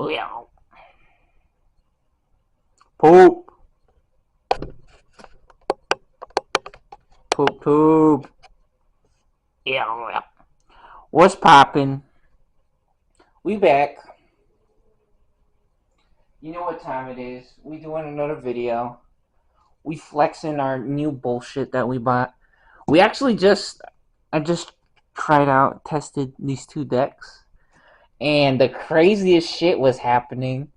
Yeah. Poop. Poop poop. Yeah. What's poppin'? We back. You know what time it is. We doing another video. We flexing our new bullshit that we bought. We actually I just tried out, tested these two decks. And the craziest shit was happening.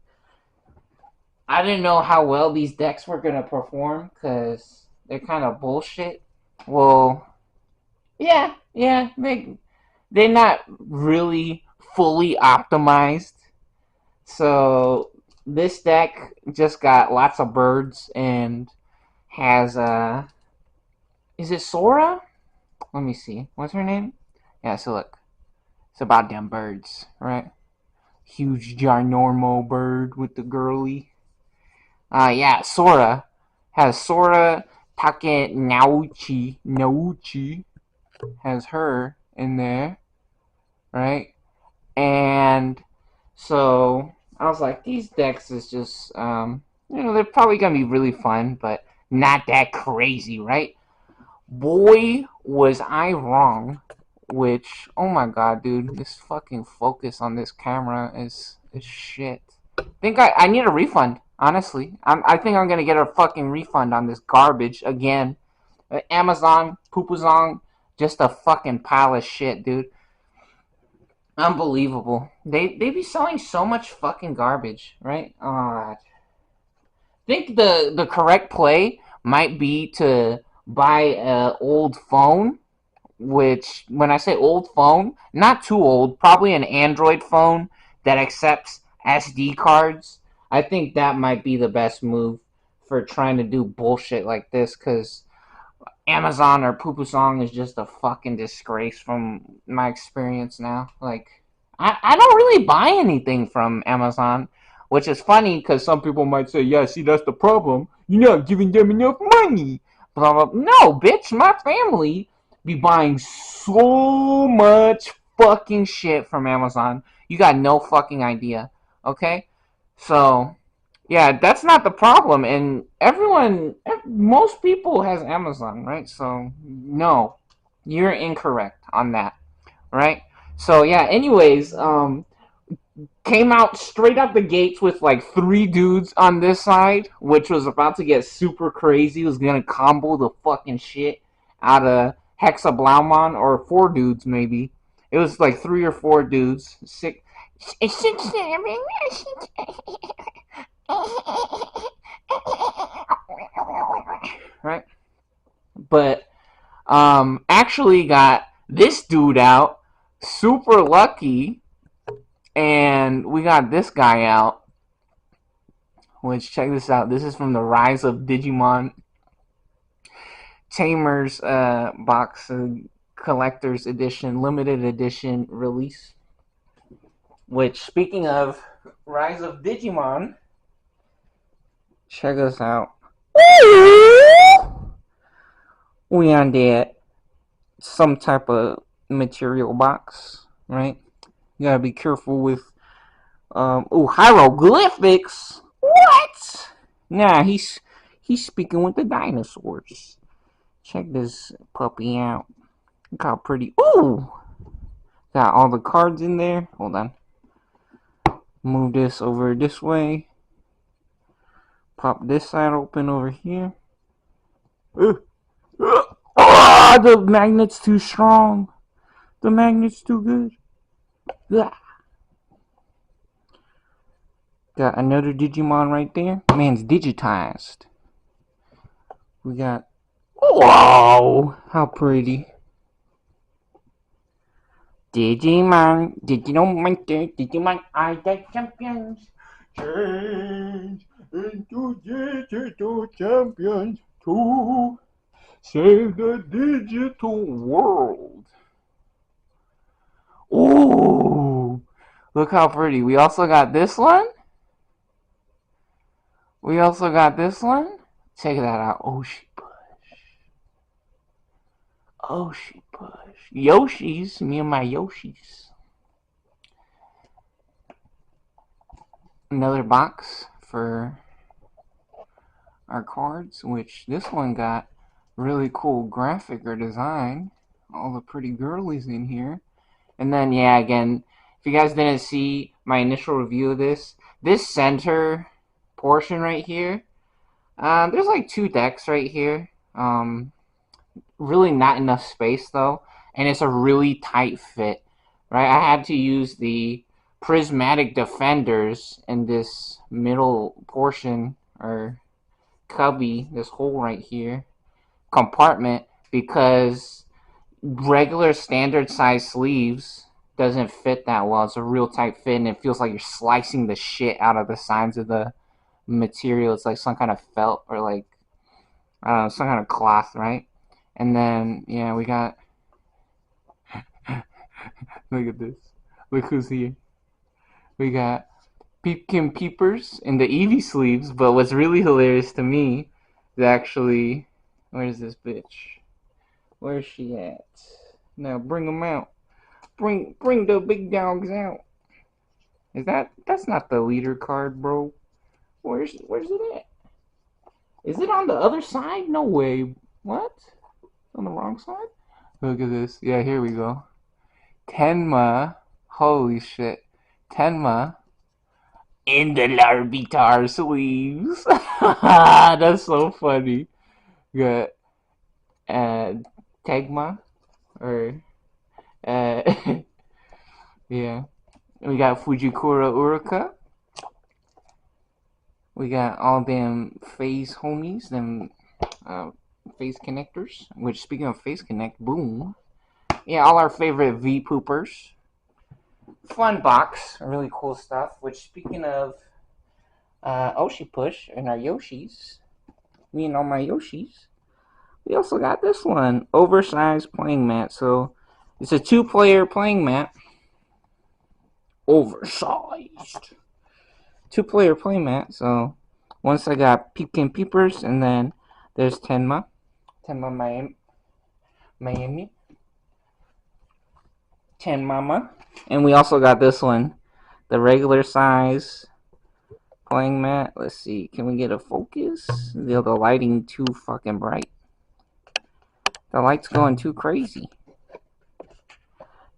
I didn't know how well these decks were gonna perform because they're kind of bullshit. Well, yeah, they're not really fully optimized. So this deck just got lots of birds and has is it Sora? Let me see. What's her name? Yeah, so look. It's about them birds, right? Huge ginormo bird with the girly. Yeah, Sora has Sora Takenowchi has her in there, right? And so I was like, these decks is just, they're probably gonna be really fun, but not that crazy, right? Boy, was I wrong. Which, oh my god, dude, this fucking focus on this camera is shit. I need a refund. Honestly, I think I'm gonna get a fucking refund on this garbage again. Amazon, Poopazong, just a fucking pile of shit, dude. Unbelievable. They be selling so much fucking garbage, right? I think the correct play might be to buy an old phone. Which, when I say old phone, not too old, probably an Android phone that accepts SD cards. I think that might be the best move for trying to do bullshit like this, because Amazon or Pupusong is just a fucking disgrace from my experience now. Like, I don't really buy anything from Amazon, which is funny because some people might say, yeah, see, that's the problem. You're not giving them enough money. Blah, blah. No, bitch, my family be buying so much fucking shit from Amazon. You got no fucking idea. Okay? So, yeah, that's not the problem. And most people has Amazon, right? So, no, you're incorrect on that, right? So, yeah, anyways, came out straight out the gates with like three dudes on this side, which was about to get super crazy. It was gonna combo the fucking shit out of hexablaumon, or four dudes maybe. It was like three or four dudes. Six, seven, right? But actually got this dude out super lucky, and we got this guy out. Which, check this out. This is from the Rise of Digimon Tamers box, collector's edition, limited edition release. Which, speaking of Rise of Digimon, check us out. We on that some type of material box, right? You gotta be careful with hieroglyphics. What? Nah, he's speaking with the dinosaurs. Check this puppy out. Look how pretty. Ooh! Got all the cards in there. Hold on. Move this over this way. Pop this side open over here. The magnet's too strong. The magnet's too good. Ugh. Got another Digimon right there. Man's digitized. We got. Whoa! How pretty. Digimon are the champions. Change into digital champions to save the digital world. Ooh, look how pretty. We also got this one. Check that out. Oshi Push. Yoshi's. Me and my Yoshis. another box for our cards, which this one got really cool graphic or design. All the pretty girlies in here. And then, yeah, again, if you guys didn't see my initial review of this center portion right here, there's like two decks right here. Really not enough space though, and it's a really tight fit, right? I had to use the prismatic defenders in this middle portion or cubby, this hole right here, compartment, because regular standard size sleeves doesn't fit that well. It's a real tight fit, and it feels like you're slicing the shit out of the sides of the material. It's like some kind of felt or like some kind of cloth, right? And then yeah, we got look at this. Look who's here. We got Peepkin Peepers in the Eevee sleeves, but what's really hilarious to me is actually where's this bitch? Where's she at? Now bring them out. Bring the big dogs out. That's not the leader card, bro? Where's it at? Is it on the other side? No way. What? On the wrong side? Look at this. Yeah, here we go. Tenma. Holy shit. Tenma in the Larvitar sleeves. That's so funny. We got Tegma or yeah. We got Fujikura Uruka. We got all them phase homies, them phase connectors. Which, speaking of phase connect, boom. Yeah, all our favorite V poopers. Fun box, really cool stuff. Which, speaking of Oshi Push and our Yoshis, me and all my Yoshis, we also got this one, oversized playing mat. So it's a 2-player playing mat, oversized 2-player playing mat. So once I got Peepkin Peepers, and then there's Tenma Miami, Tenmama, and we also got this one, the regular size playing mat. Let's see, can we get a focus? The lighting too fucking bright. The light's going too crazy.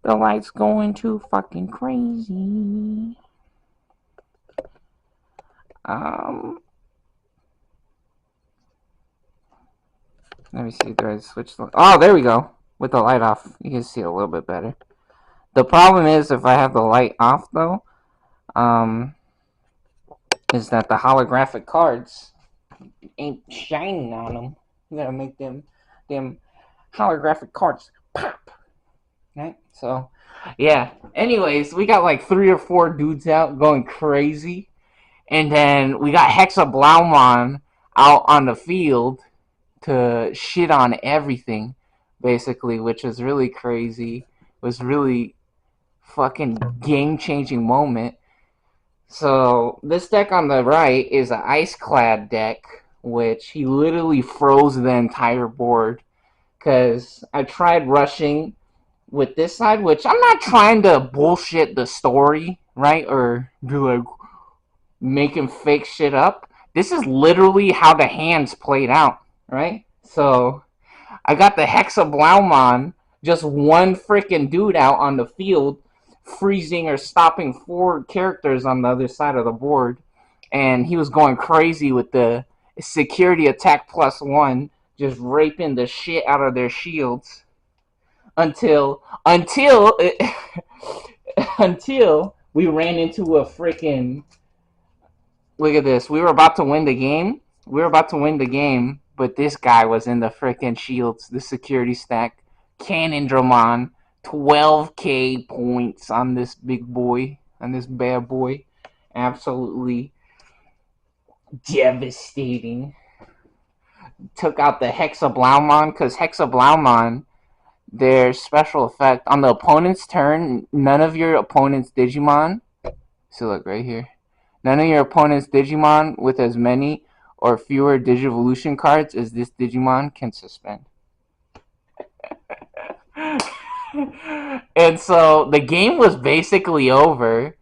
The light's going too fucking crazy. Let me see. Do I switch the? Oh, there we go. With the light off, you can see it a little bit better. The problem is if I have the light off though, is that the holographic cards ain't shining on them. You gotta make them holographic cards pop, right? So, yeah. Anyways, we got like 3 or 4 dudes out going crazy, and then we got hexablaumon out on the field to shit on everything, basically, which was really crazy. It was really fucking game-changing moment. So this deck on the right is an iceclad deck, which he literally froze the entire board. Because I tried rushing with this side, which I'm not trying to bullshit the story, right? Or do like making fake shit up. This is literally how the hands played out, right? So I got the hexablaumon, just one freaking dude out on the field, freezing or stopping 4 characters on the other side of the board, and he was going crazy with the security attack +1, just raping the shit out of their shields until until we ran into a freaking. Look at this. We were about to win the game. But this guy was in the freaking shields, the security stack. Cannon Dramon, 12k points on this big boy, on this bad boy. Absolutely devastating. Took out the Hexablaumon, because Hexablaumon, their special effect, on the opponent's turn, none of your opponent's Digimon, so look right here, none of your opponent's Digimon with as many or fewer Digivolution cards as this Digimon can suspend. And so the game was basically over,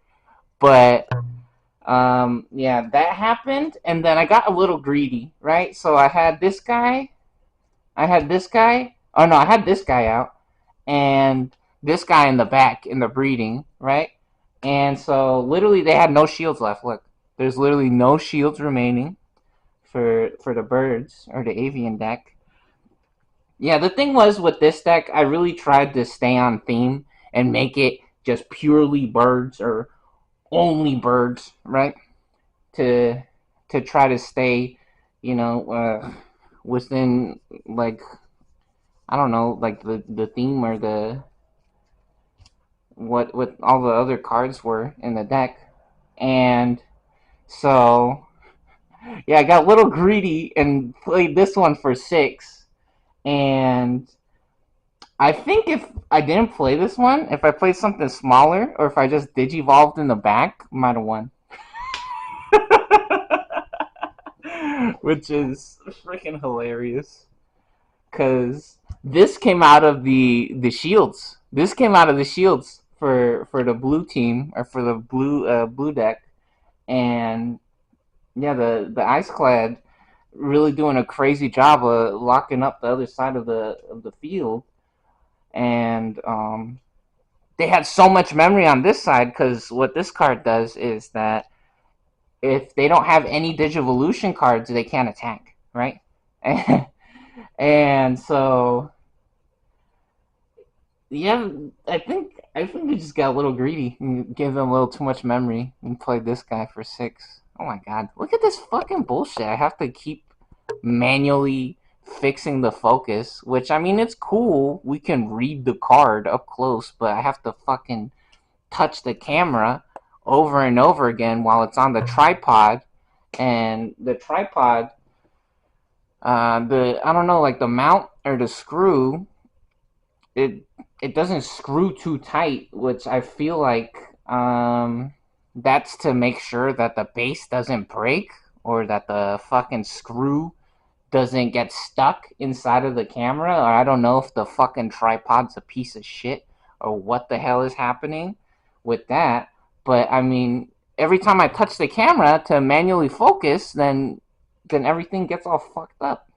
but Yeah, that happened, and then I got a little greedy, right? So I had this guy, I had this guy. Oh no, I had this guy out, and this guy in the back in the breeding, right? And so literally they had no shields left. Look, there's literally no shields remaining for the birds or the avian deck. Yeah, the thing was with this deck, I really tried to stay on theme and make it just purely birds or only birds, right? To try to stay, within like I don't know, like the theme or the what all the other cards were in the deck, and so yeah, I got a little greedy and played this one for 6, and I think if I didn't play this one, if I played something smaller, or if I just digivolved in the back, might have won. Which is freaking hilarious. Because this came out of the shields. This came out of the shields for the blue team, or for the blue deck. And yeah, the iceclad really doing a crazy job of locking up the other side of the field. And they had so much memory on this side, because what this card does is that if they don't have any Digivolution cards, they can't attack, right? And so, yeah, I think we just got a little greedy and gave them a little too much memory and played this guy for 6. Oh my god, look at this fucking bullshit! I have to keep manually fixing the focus, which, I mean, it's cool. We can read the card up close, but I have to fucking touch the camera over and over again while it's on the tripod, and the tripod, the I don't know, like the mount or the screw, it it doesn't screw too tight, which I feel like that's to make sure that the base doesn't break, or that the fucking screw doesn't get stuck inside of the camera, or I don't know if the fucking tripod's a piece of shit or what the hell is happening with that. But I mean, every time I touch the camera to manually focus, then everything gets all fucked up.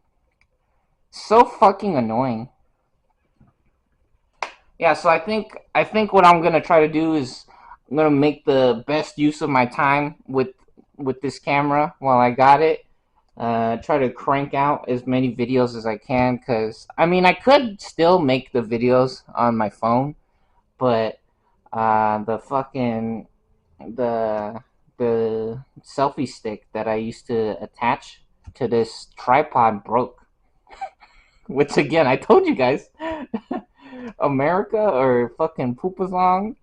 So fucking annoying. Yeah, so I think what I'm gonna try to do is I'm gonna make the best use of my time with this camera while I got it. Try to crank out as many videos as I can, because I mean, I could still make the videos on my phone, but the fucking the the selfie stick that I used to attach to this tripod broke. Which, again, I told you guys, America or fucking Poopazong.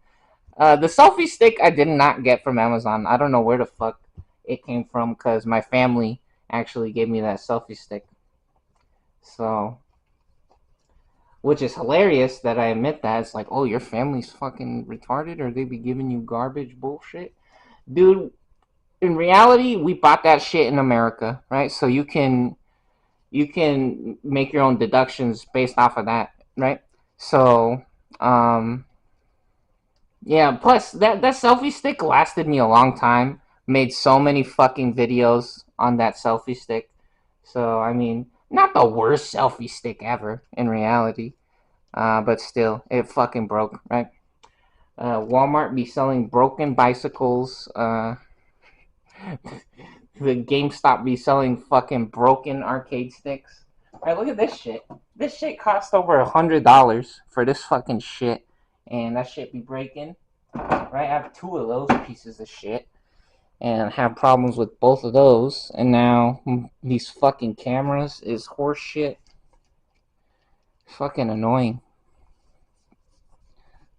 The selfie stick I did not get from Amazon. I don't know where the fuck it came from, because my family actually gave me that selfie stick. So, which is hilarious that I admit that. It's like, oh, your family's fucking retarded, or they be giving you garbage bullshit. Dude, in reality, we bought that shit in America, right? So you can make your own deductions based off of that, right? So, um, yeah. Plus, that selfie stick lasted me a long time. Made so many fucking videos on that selfie stick. So, I mean, not the worst selfie stick ever in reality, but still, it fucking broke, right? Walmart be selling broken bicycles. The GameStop be selling fucking broken arcade sticks. Alright, look at this shit. This shit cost over $100 for this fucking shit, and that shit be breaking. Right, I have 2 of those pieces of shit, and have problems with both of those. And now these fucking cameras is horse shit. Fucking annoying.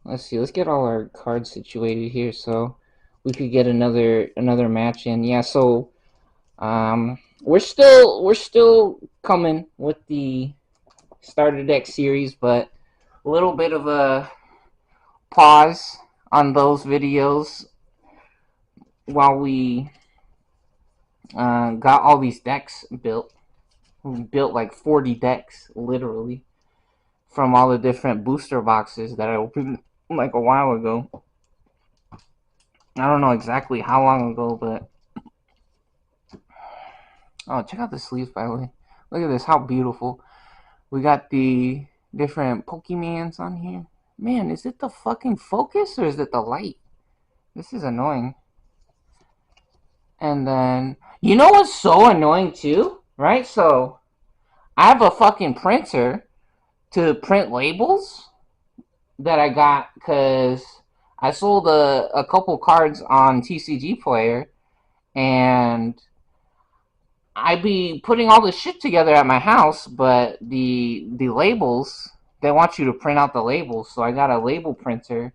Let's see. Let's get all our cards situated here so we could get another match in. Yeah. So we're still coming with the starter deck series, but a little bit of a pause on those videos while we got all these decks built. We built like 40 decks, literally, from all the different booster boxes that I opened like a while ago. I don't know exactly how long ago, but oh, check out the sleeves, by the way. Look at this, how beautiful. We got the different Pokemons on here. Man, is it the fucking focus or is it the light? This is annoying. And then, you know what's so annoying too? Right? So, I have a fucking printer to print labels that I got because I sold a couple cards on TCG Player, and I'd be putting all this shit together at my house, but the labels, they want you to print out the labels, so I got a label printer.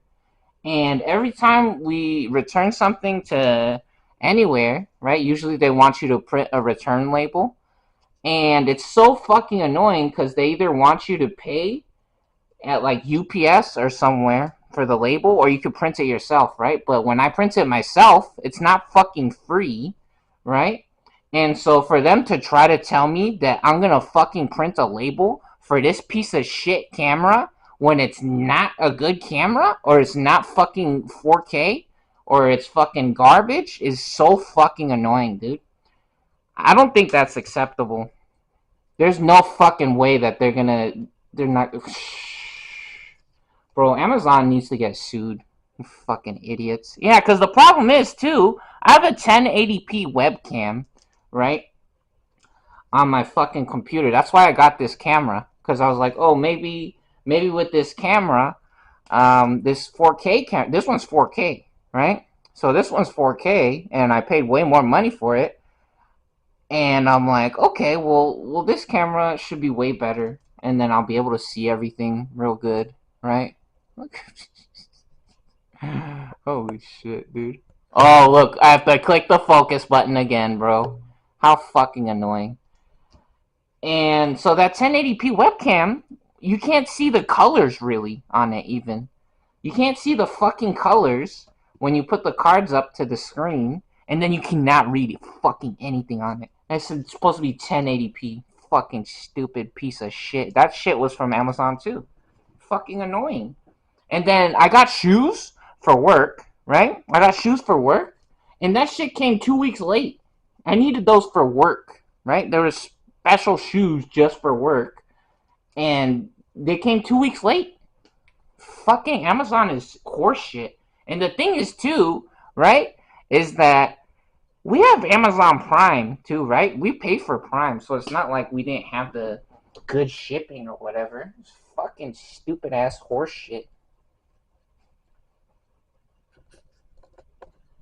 And every time we return something to anywhere, right? Usually they want you to print a return label. And it's so fucking annoying because they either want you to pay at like UPS or somewhere for the label, or you could print it yourself, right? But when I print it myself, it's not fucking free, right? And so for them to try to tell me that I'm gonna fucking print a label for this piece of shit camera when it's not a good camera, or it's not fucking 4K, or it's fucking garbage is so fucking annoying, dude. I don't think that's acceptable. There's no fucking way that they're not. Bro, Amazon needs to get sued. You fucking idiots. Yeah, because the problem is, too, I have a 1080p webcam, right, on my fucking computer. That's why I got this camera. Because I was like, oh, maybe with this camera, this 4K camera, this one's 4K, right? So this one's 4K, and I paid way more money for it. And I'm like, okay, well, this camera should be way better, and then I'll be able to see everything real good, right? Holy shit, dude. Oh, look, I have to click the focus button again, bro. How fucking annoying. And so that 1080p webcam, you can't see the colors really on it, even. You can't see the fucking colors when you put the cards up to the screen, and then you cannot read fucking anything on it. It's supposed to be 1080p. Fucking stupid piece of shit. That shit was from Amazon too. Fucking annoying. And then I got shoes for work, right? I got shoes for work, and that shit came 2 weeks late. I needed those for work, right? There was special shoes just for work, and they came 2 weeks late. Fucking Amazon is horseshit. And the thing is, too, right, is that we have Amazon Prime, too, right? We pay for Prime, so it's not like we didn't have the good shipping or whatever. It's fucking stupid ass horseshit.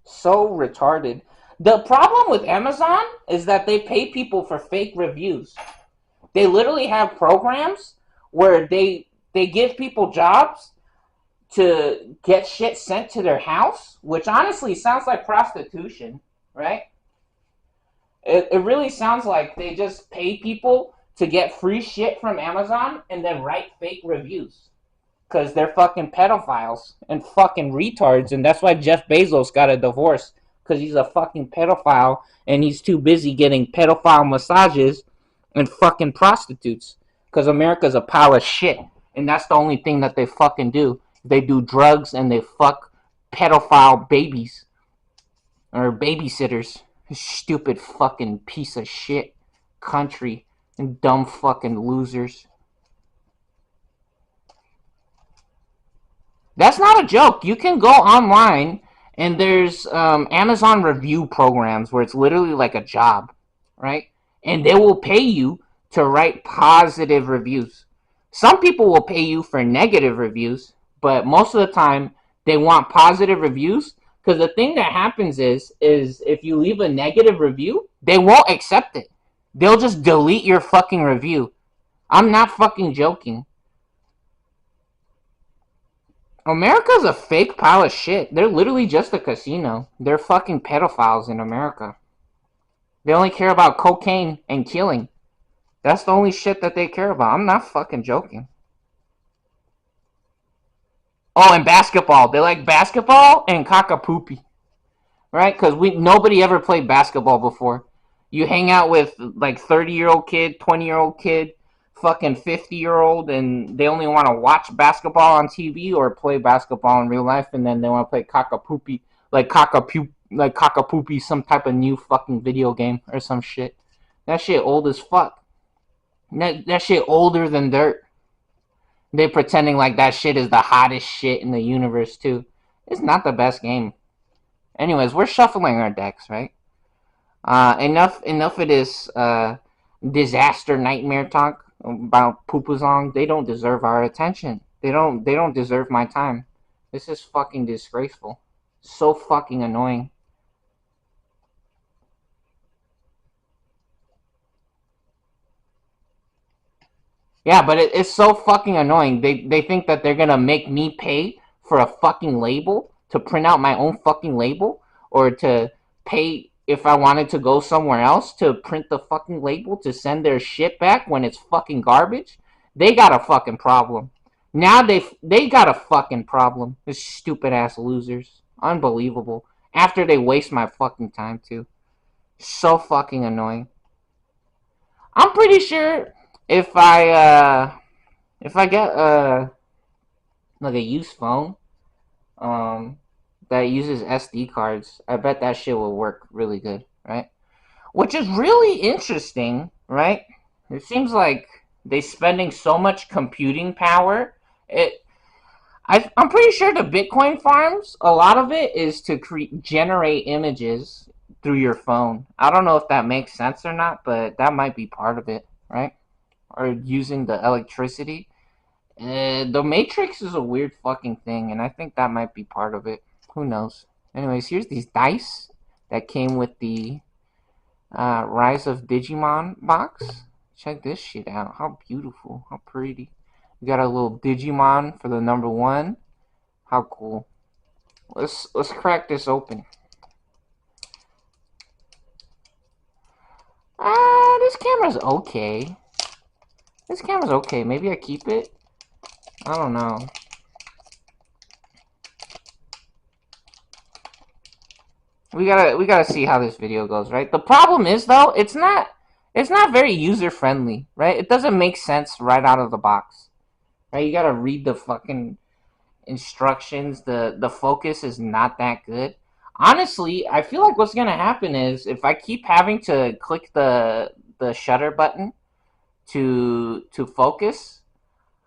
So retarded. The problem with Amazon is that they pay people for fake reviews. They literally have programs where they give people jobs to get shit sent to their house, which honestly sounds like prostitution, right? It really sounds like they just pay people to get free shit from Amazon and then write fake reviews. Because they're fucking pedophiles and fucking retards, and that's why Jeff Bezos got a divorce. Because he's a fucking pedophile and he's too busy getting pedophile massages and fucking prostitutes. Because America's a pile of shit, and that's the only thing that they fucking do. They do drugs and they fuck pedophile babies or babysitters. Stupid fucking piece of shit country and dumb fucking losers. That's not a joke. You can go online and there's Amazon review programs where it's literally like a job, right? And they will pay you to write positive reviews. Some people will pay you for negative reviews, but most of the time they want positive reviews because the thing that happens is if you leave a negative review, they won't accept it. They'll just delete your fucking review. I'm not fucking joking. America's a fake pile of shit. They're literally just a casino. They're fucking pedophiles in America. They only care about cocaine and killing. That's the only shit that they care about. I'm not fucking joking. Oh, and basketball. They like basketball and cockapoo, right? Because nobody ever played basketball before. You hang out with like 30-year-old kid, 20-year-old kid, fucking 50-year-old, and they only want to watch basketball on TV or play basketball in real life, and then they want to play cockapoo like Cockapoopi, some type of new fucking video game or some shit. That shit old as fuck. That shit older than dirt. They pretending like that shit is the hottest shit in the universe too. It's not the best game. Anyways, we're shuffling our decks, right? Enough of this disaster nightmare talk about Pupuzong. They don't deserve our attention. They don't deserve my time. This is fucking disgraceful. So fucking annoying. Yeah, but it's so fucking annoying. They think that they're gonna make me pay for a fucking label to print out my own fucking label, or to pay if I wanted to go somewhere else to print the fucking label to send their shit back when it's fucking garbage. They got a fucking problem. Now they got a fucking problem. These stupid ass losers. Unbelievable. After they waste my fucking time too. So fucking annoying. I'm pretty sure if I get like a used phone um that uses SD cards, I bet that shit will work really good, right? Which is really interesting, right? It seems like they spending so much computing power. I'm pretty sure the Bitcoin farms, a lot of it is to generate images through your phone. I don't know if that makes sense or not, but that might be part of it, right? Or using the electricity. The Matrix is a weird fucking thing, and I think that might be part of it. Who knows? Anyways, here's these dice that came with the Rise of Digimon box. Check this shit out. How beautiful. How pretty. We got a little Digimon for the number one. How cool. Let's crack this open. This camera's okay. This camera's okay. Maybe I keep it. I don't know. We gotta see how this video goes, right? The problem is though, it's not very user friendly, right? It doesn't make sense right out of the box, right? You gotta read the fucking instructions. The focus is not that good. Honestly, I feel like what's gonna happen is if I keep having to click the shutter button to focus,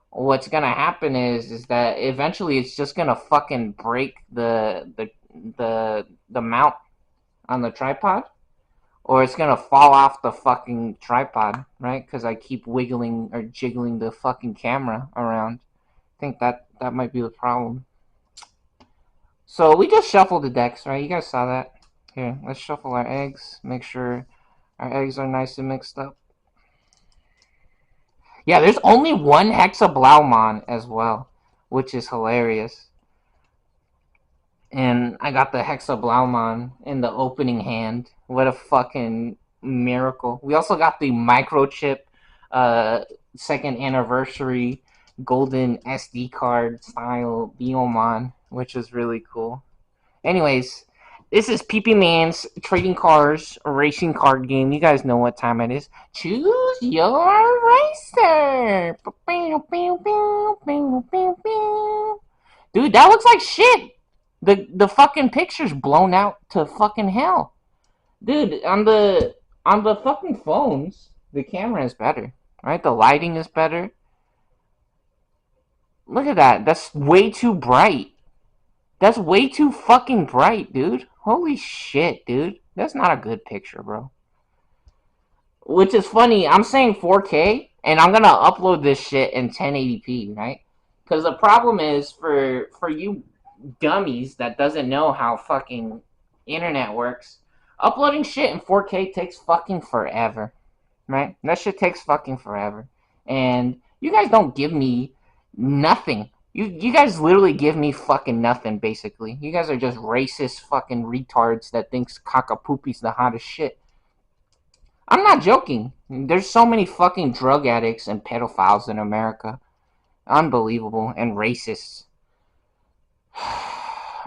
what's gonna happen is that eventually it's just gonna fucking break the mount on the tripod, or it's gonna fall off the fucking tripod, right? Because I keep wiggling or jiggling the fucking camera around. I think that might be the problem. So we just shuffled the decks, right? You guys saw that. Here, let's shuffle our eggs. Make sure our eggs are nice and mixed up. Yeah, there's only one hexablaumon as well, which is hilarious. And I got the hexablaumon in the opening hand. What a fucking miracle. We also got the microchip uh, second anniversary golden SD card style Biomon, which is really cool. Anyways, this is PP Man's trading cars racing card game. You guys know what time it is. Choose your racer. Dude, that looks like shit. The fucking picture's blown out to fucking hell. Dude, on the fucking phones, the camera is better. Right? The lighting is better. Look at that. That's way too bright. That's way too fucking bright, dude. Holy shit, dude. That's not a good picture, bro. Which is funny. I'm saying 4K, and I'm gonna upload this shit in 1080p, right? Because the problem is for you dummies that doesn't know how fucking internet works, uploading shit in 4K takes fucking forever, right? That shit takes fucking forever, and you guys don't give me nothing. You guys literally give me fucking nothing, basically. You guys are just racist fucking retards that thinks Cockapoopi's the hottest shit. I'm not joking. There's so many fucking drug addicts and pedophiles in America. Unbelievable. And racists.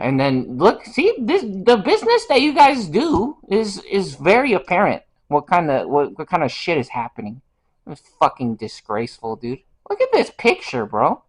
And then look, see the business that you guys do is very apparent. What kind of shit is happening? It's fucking disgraceful, dude. Look at this picture, bro.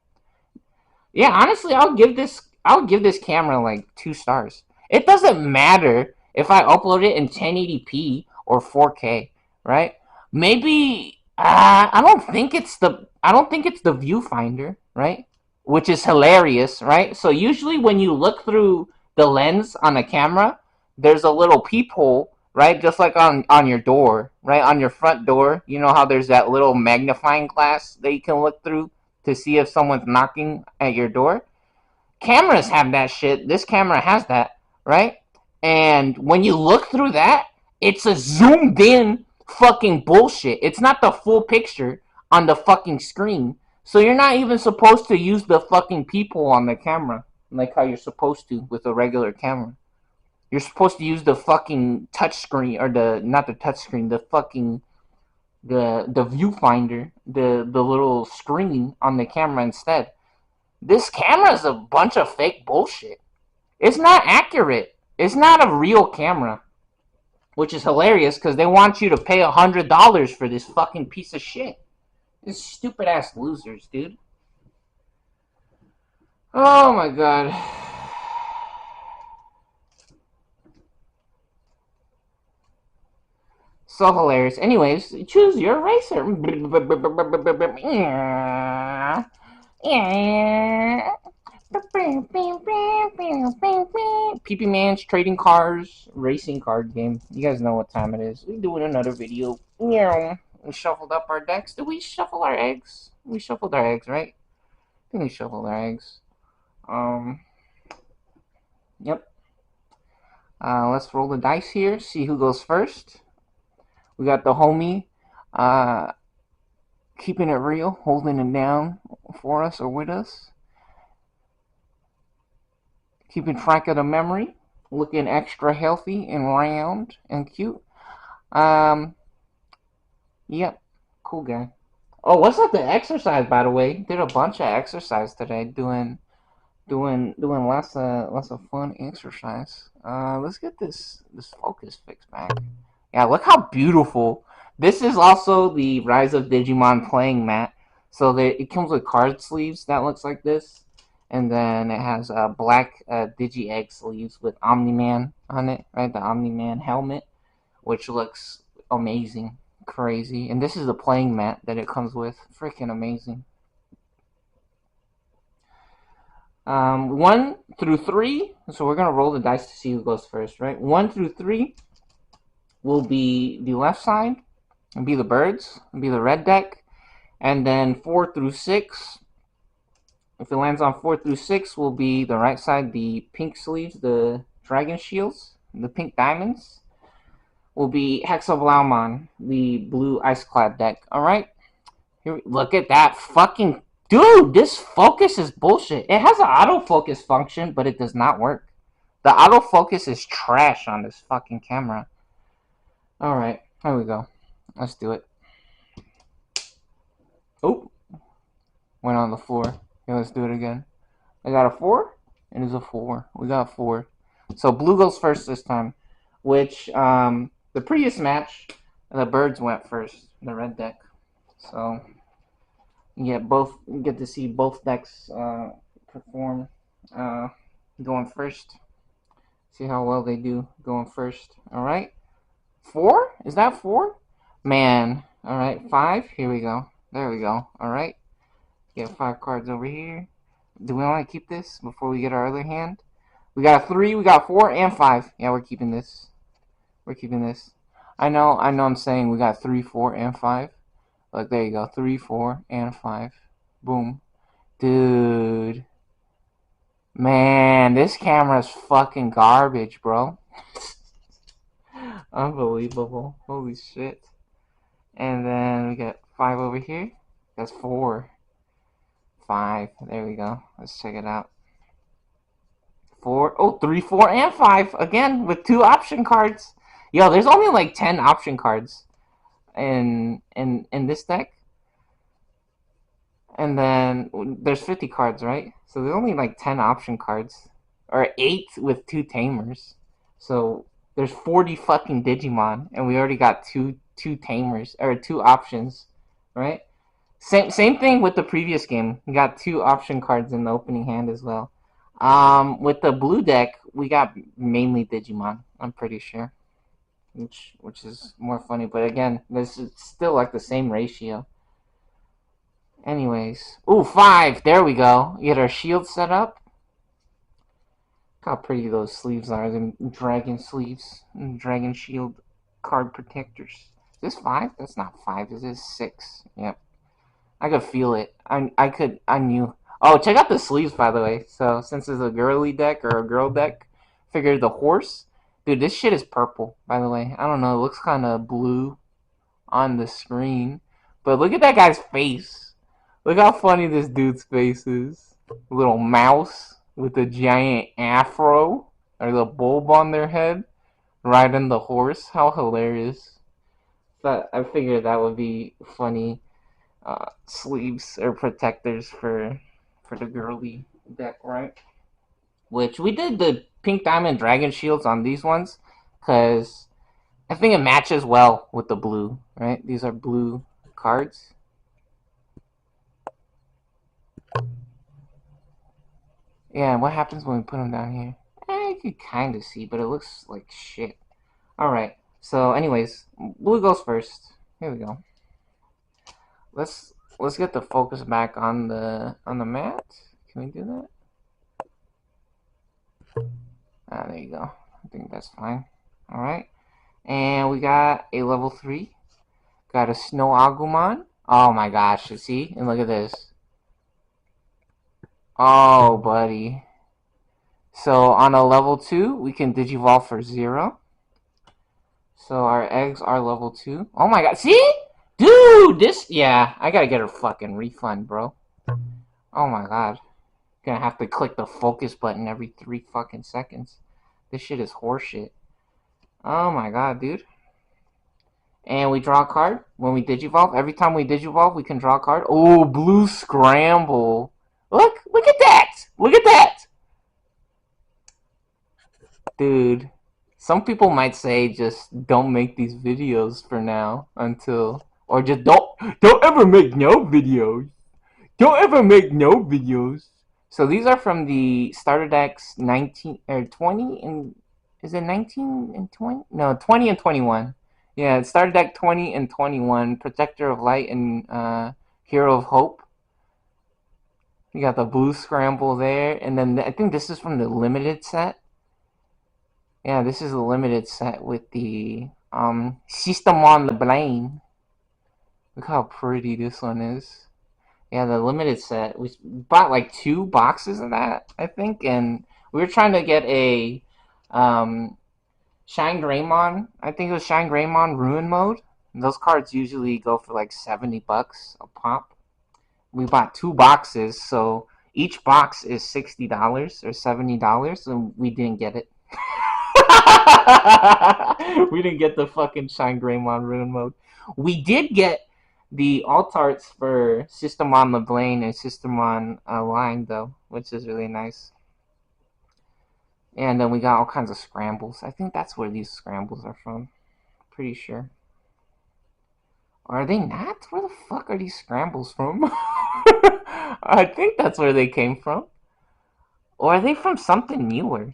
Yeah, honestly, I'll give this camera like 2 stars. It doesn't matter if I upload it in 1080p or 4K, right? Maybe I don't think it's the viewfinder, right? Which is hilarious, right? So usually when you look through the lens on a camera, there's a little peephole, right? Just like on your door, right? On your front door, you know how there's that little magnifying glass that you can look through to see if someone's knocking at your door. Cameras have that shit. This camera has that, right? And when you look through that, it's a zoomed in fucking bullshit. It's not the full picture on the fucking screen. So you're not even supposed to use the fucking people on the camera like how you're supposed to with a regular camera. You're supposed to use the fucking touch screen or the not the touch screen, the fucking the viewfinder, the little screen on the camera instead. This camera is a bunch of fake bullshit. It's not accurate. It's not a real camera, which is hilarious because they want you to pay $100 for this fucking piece of shit. These stupid ass losers, dude. Oh my god. So hilarious. Anyways, choose your racer. PP Man's trading cars, racing card game. You guys know what time it is. We're doing another video. We shuffled up our decks. Did we shuffle our eggs? We shuffled our eggs, right? I think we shuffled our eggs. Yep. Let's roll the dice here. See who goes first. We got the homie, keeping it real, holding it down for us or with us. Keeping track of the memory, looking extra healthy and round and cute. Yep, cool guy. Oh, what's up the exercise, by the way? Did a bunch of exercise today, doing lots of fun exercise. Let's get this focus fixed back. Yeah, look how beautiful. This is also the Rise of Digimon playing mat. So it comes with card sleeves that looks like this, and then it has black Digi-Egg sleeves with Omni-Man on it, right? The Omni-Man helmet, which looks amazing, crazy. And this is the playing mat that it comes with. Freaking amazing. 1 through 3. So we're gonna roll the dice to see who goes first, right? 1 through 3 will be the left side, and be the birds, and be the red deck, and then 4 through 6. If it lands on 4 through 6, will be the right side, the pink sleeves, the dragon shields, the pink diamonds. Will be hexablaumon, the blue iceclad deck. All right, here, look at that fucking dude. This focus is bullshit. It has an autofocus function, but it does not work. The autofocus is trash on this fucking camera. All right, here we go. Let's do it. Oh, went on the floor. Okay, let's do it again. I got a 4. It is a 4. We got 4. So blue goes first this time, which the previous match, the birds went first, the red deck. So you get to see both decks perform going first. See how well they do going first. All right, 4? Is that 4? Man, all right, 5. Here we go. There we go. All right, get 5 cards over here. Do we want to keep this before we get our other hand? We got a 3, we got 4, and 5. Yeah, we're keeping this. We're keeping this. I know I'm saying we got 3, 4, and 5. Look, there you go. 3, 4, and 5. Boom. Dude. Man, this camera's fucking garbage, bro. Unbelievable. Holy shit. And then we got 5 over here. That's 4. 5. There we go. Let's check it out. 4. Oh, 3, 4, and 5. Again, with 2 option cards. Yo, there's only like 10 option cards in this deck. And then there's 50 cards, right? So there's only like 10 option cards. Or 8 with 2 tamers. So there's 40 fucking Digimon. And we already got two tamers. Or 2 options. Right? Same thing with the previous game. We got 2 option cards in the opening hand as well. With the blue deck, we got mainly Digimon. I'm pretty sure, which is more funny. But again, this is still like the same ratio. Anyways, ooh, 5. There we go. Get our shield set up. Look how pretty those sleeves are. The dragon sleeves, dragon shield card protectors. Is this 5? That's not 5. This is 6. Yep. I could feel it. I knew. Oh, check out the sleeves, by the way. So, since it's a girly deck or a girl deck, figured the horse. Dude, this shit is purple, by the way. I don't know. It looks kind of blue on the screen. But look at that guy's face. Look how funny this dude's face is. A little mouse with a giant afro or the bulb on their head riding the horse. How hilarious. But I figured that would be funny sleeves or protectors for the girly deck, right? Which we did the pink diamond dragon shields on these ones because I think it matches well with the blue, right? These are blue cards. Yeah, what happens when we put them down here? You can kind of see, but it looks like shit. Alright, so anyways, blue goes first. Here we go. Let's get the focus back on the mat. Can we do that? There you go. I think that's fine. Alright. And we got a level 3. Got a Snow Agumon. Oh my gosh, you see? And look at this. Oh, buddy. So on a level 2, we can Digivolve for 0. So our eggs are level 2. Oh my god, see? Dude, this, yeah, I gotta get a fucking refund, bro. Oh my god. Gonna have to click the focus button every 3 fucking seconds. This shit is horseshit. Oh my god, dude. And we draw a card when we Digivolve. Every time we Digivolve, we can draw a card. Oh, blue scramble. Look at that. Look at that. Dude, some people might say just don't make these videos for now until, or just don't ever make no videos. Don't ever make no videos. So these are from the starter decks 19 or 20 and is it 19 and 20? No, 20 and 21. Yeah, starter deck 20 and 21, Protector of Light and Hero of Hope. You got the blue scramble there, and then I think this is from the limited set. Yeah, this is the limited set with the System on the Blame. Look how pretty this one is. Yeah, the limited set. We bought like 2 boxes of that, I think, and we were trying to get a Shine Greymon. I think it was Shine Greymon Ruin Mode. And those cards usually go for like $70 a pop. We bought 2 boxes, so each box is $60 or $70, and we didn't get it. We didn't get the fucking Shine Greymon Ruin Mode. We did get the alt arts for System on the Blaine and System on Line, though, which is really nice. And then we got all kinds of scrambles. I think that's where these scrambles are from. Pretty sure. Or are they not? Where the fuck are these scrambles from? I think that's where they came from. Or are they from something newer?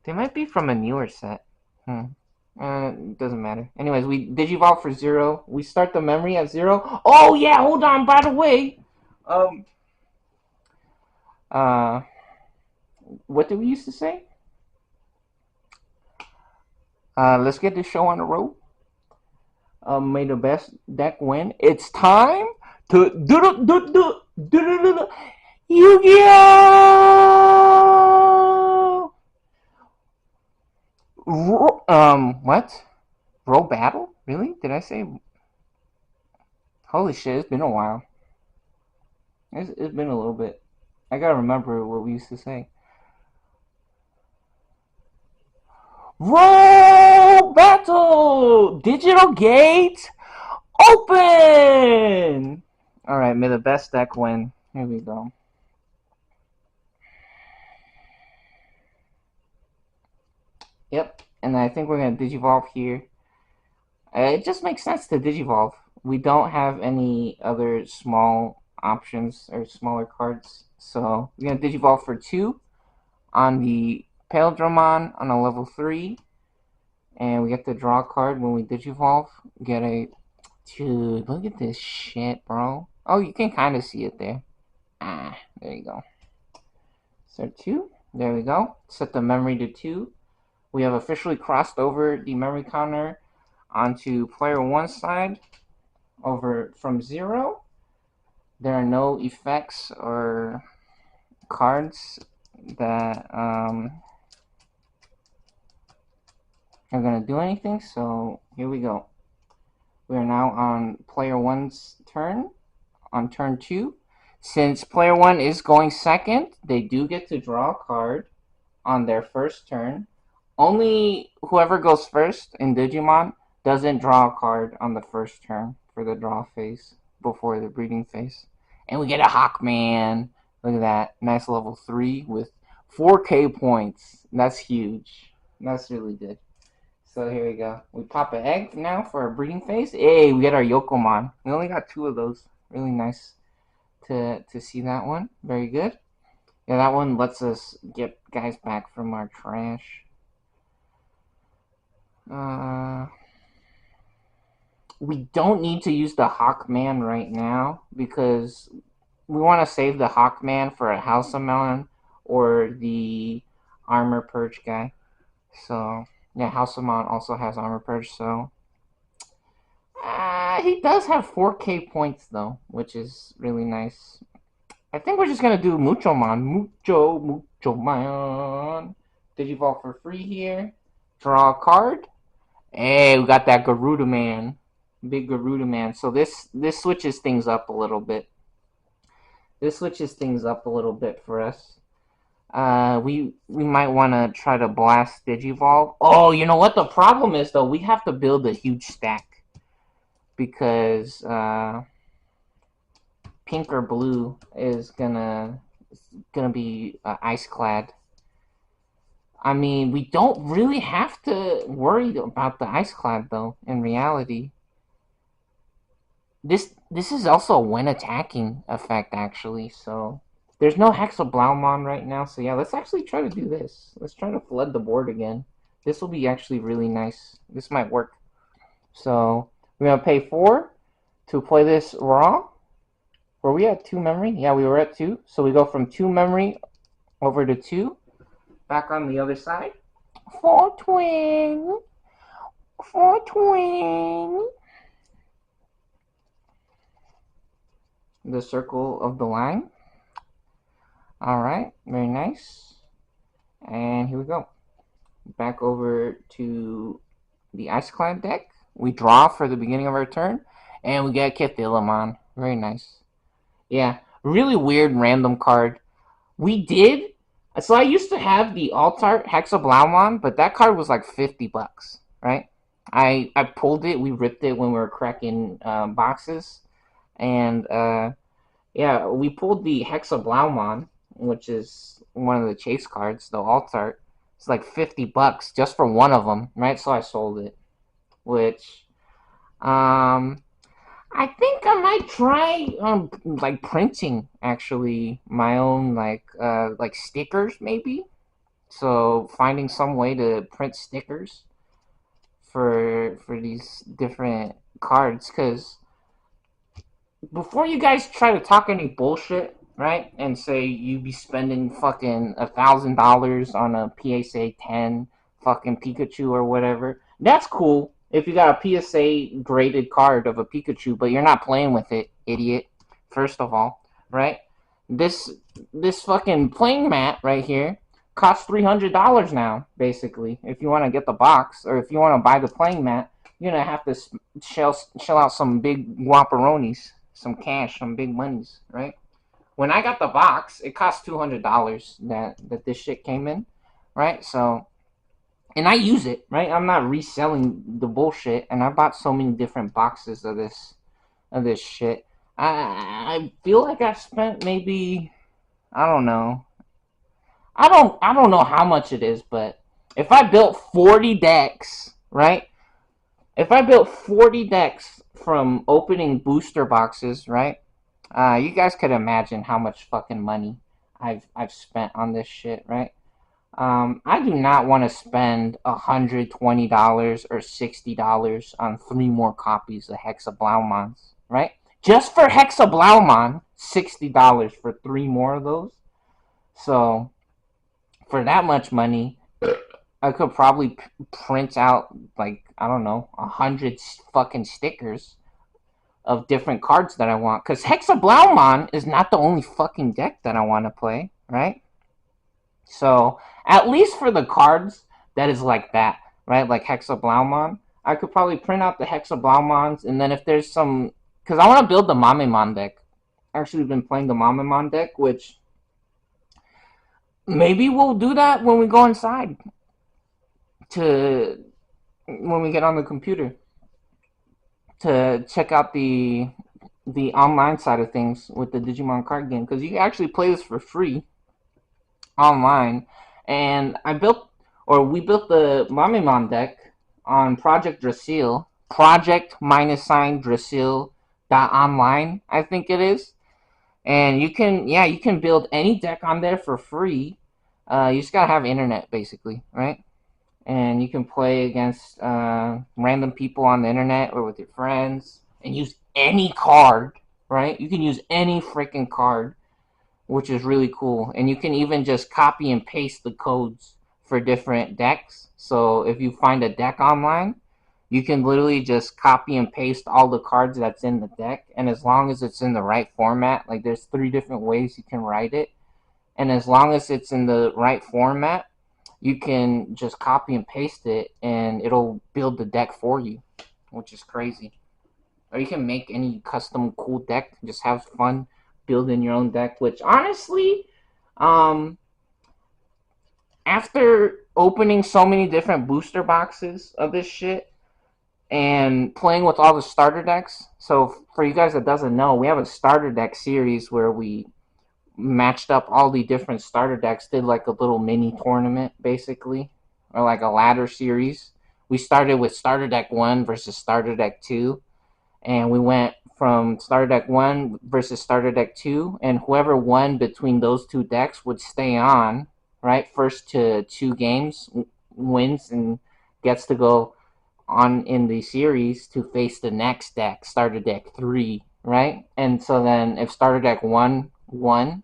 They might be from a newer set. Doesn't matter. Anyways, we Digivolve for 0. We start the memory at 0. Oh yeah, hold on. By the way, what did we used to say? Let's get this show on the road. May the best deck win. It's time to do Yu-Gi-Oh! What? Roll battle? Really? Did I say? Holy shit! It's been a while. It's been a little bit. I gotta remember what we used to say. Roll battle! Digital gate open! Alright, may the best deck win. Here we go. Yep, and I think we're gonna Digivolve here. It just makes sense to Digivolve. We don't have any other small options or smaller cards. So we're gonna Digivolve for 2 on the Paildramon on a level 3. And we get to draw a card when we digivolve. Get a... Dude, look at this shit, bro. Oh, you can kind of see it there. Ah, there you go. Set 2. There we go. Set the memory to 2. We have officially crossed over the memory counter onto player 1's side over from 0. There are no effects or cards that are going to do anything. So here we go. We are now on player 1's turn. On turn 2. Since player 1 is going second, they do get to draw a card on their first turn. Only whoever goes first in Digimon doesn't draw a card on the first turn for the draw phase before the breeding phase. And we get a Hawkman. Look at that. Nice level 3 with 4K points. That's huge. That's really good. So here we go. We pop an egg now for our breeding phase. Hey, we get our Yokomon. We only got 2 of those. Really nice to see that one. Very good. Yeah, that one lets us get guys back from our trash. We don't need to use the Hawkman right now because we want to save the Hawkman for a hexablaumon or the armor purge guy. So yeah, hexablaumon also has armor purge. So he does have 4K points though, which is really nice. I think we're just gonna do Muchomon. Muchomon. Digivolve for free here. Draw a card. Hey, we got that Garuda Man. Big Garuda Man. So this switches things up a little bit. This switches things up a little bit for us. We might want to try to blast Digivolve. Oh, you know what the problem is though? We have to build a huge stack because pink or blue is gonna be iceclad. I mean, we don't really have to worry about the iceclad though. In reality, this is also a when attacking effect actually. So there's no hexablaumon right now. So yeah, let's actually try to do this. Let's try to flood the board again. This will be actually really nice. This might work. So we're gonna pay 4 to play this raw. Were we at 2 memory? Yeah, we were at 2. So we go from 2 memory over to 2. Back on the other side. 4 twin. 4 twin. The circle of the line. Alright, very nice. And here we go. Back over to the iceclad deck. We draw for the beginning of our turn. And we get Kithilamon. Very nice. Yeah, really weird random card. We did. So I used to have the alt-art hexablaumon, but that card was like $50, right? I pulled it. We ripped it when we were cracking boxes. And yeah, we pulled the hexablaumon, which is one of the chase cards, the alt-art. It's like $50 just for one of them, right? So I sold it, which I think I might try like printing actually my own like stickers maybe. So finding some way to print stickers for these different cards, because before you guys try to talk any bullshit, right, and say you be spending fucking $1,000 on a PSA 10 fucking Pikachu or whatever, that's cool if you got a PSA graded card of a Pikachu, but you're not playing with it, idiot. First of all, right? This fucking playing mat right here costs $300 now, basically. If you want to get the box or if you want to buy the playing mat, you're gonna have to shell out some big guaparonis, some cash, some big monies, right? When I got the box, it cost $200 that this shit came in, right? So, and I use it, right? I'm not reselling the bullshit, and I bought so many different boxes of this shit. I feel like I spent maybe, I don't know. I don't know how much it is, but if I built 40 decks, right? If I built 40 decks from opening booster boxes, right? You guys could imagine how much fucking money I've spent on this shit, right? I do not want to spend $120 or $60 on 3 more copies of hexablaumons, right? Just for hexablaumon, $60 for 3 more of those. So for that much money, I could probably print out like I don't know 100 fucking stickers of different cards that I want. Because hexablaumon is not the only fucking deck that I want to play, right? So at least for the cards that is like that, right? Like hexablaumon, I could probably print out the hexablaumons, and then if there's some, because I want to build the mamemon deck. Actually, been playing the mamemon deck, which maybe we'll do that when we go inside to when we get on the computer to check out the online side of things with the Digimon card game because you can actually play this for free online. And we built the Mamemon deck on Project Drasil, Project minus sign Drasil dot online, I think it is. And you can build any deck on there for free. You just gotta have internet, basically, right? And you can play against random people on the internet or with your friends and use any card, right? You can use any freaking card, which is really cool. And you can even just copy and paste the codes for different decks. So if you find a deck online, you can literally just copy and paste all the cards that's in the deck. And as long as it's in the right format, like there's 3 different ways you can write it. And as long as it's in the right format, you can just copy and paste it and it'll build the deck for you, which is crazy. Or you can make any custom cool deck, just have fun building your own deck, which honestly, um, after opening so many different booster boxes of this shit and playing with all the starter decks, so for you guys that doesn't know, we have a starter deck series where we matched up all the different starter decks, did like a little mini tournament basically, or like a ladder series. We started with starter deck 1 versus starter deck 2, and we went from starter deck 1 versus starter deck 2, and whoever won between those two decks would stay on, right? First to 2 games wins and gets to go on in the series to face the next deck, starter deck 3, right? And so then if starter deck 1 won,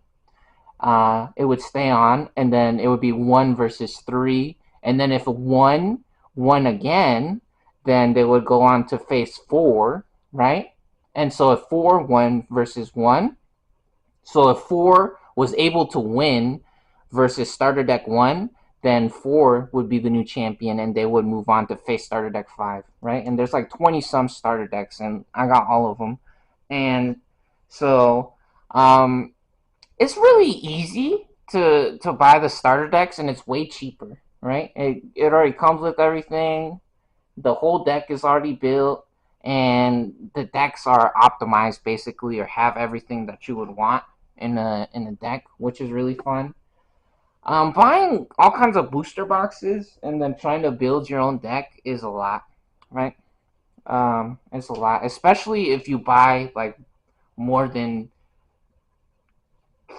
it would stay on, and then it would be 1 versus 3, and then if one won again, then they would go on to face 4, right? And so if 4 won versus 1, so if 4 was able to win versus starter deck 1, then 4 would be the new champion, and they would move on to face starter deck 5, right? And there's like 20 some starter decks, and I got all of them, and so it's really easy to buy the starter decks, and it's way cheaper, right? It already comes with everything. The whole deck is already built, and the decks are optimized basically, or have everything that you would want in a deck, which is really fun. Buying all kinds of booster boxes and then trying to build your own deck is a lot, right? It's a lot, especially if you buy like more than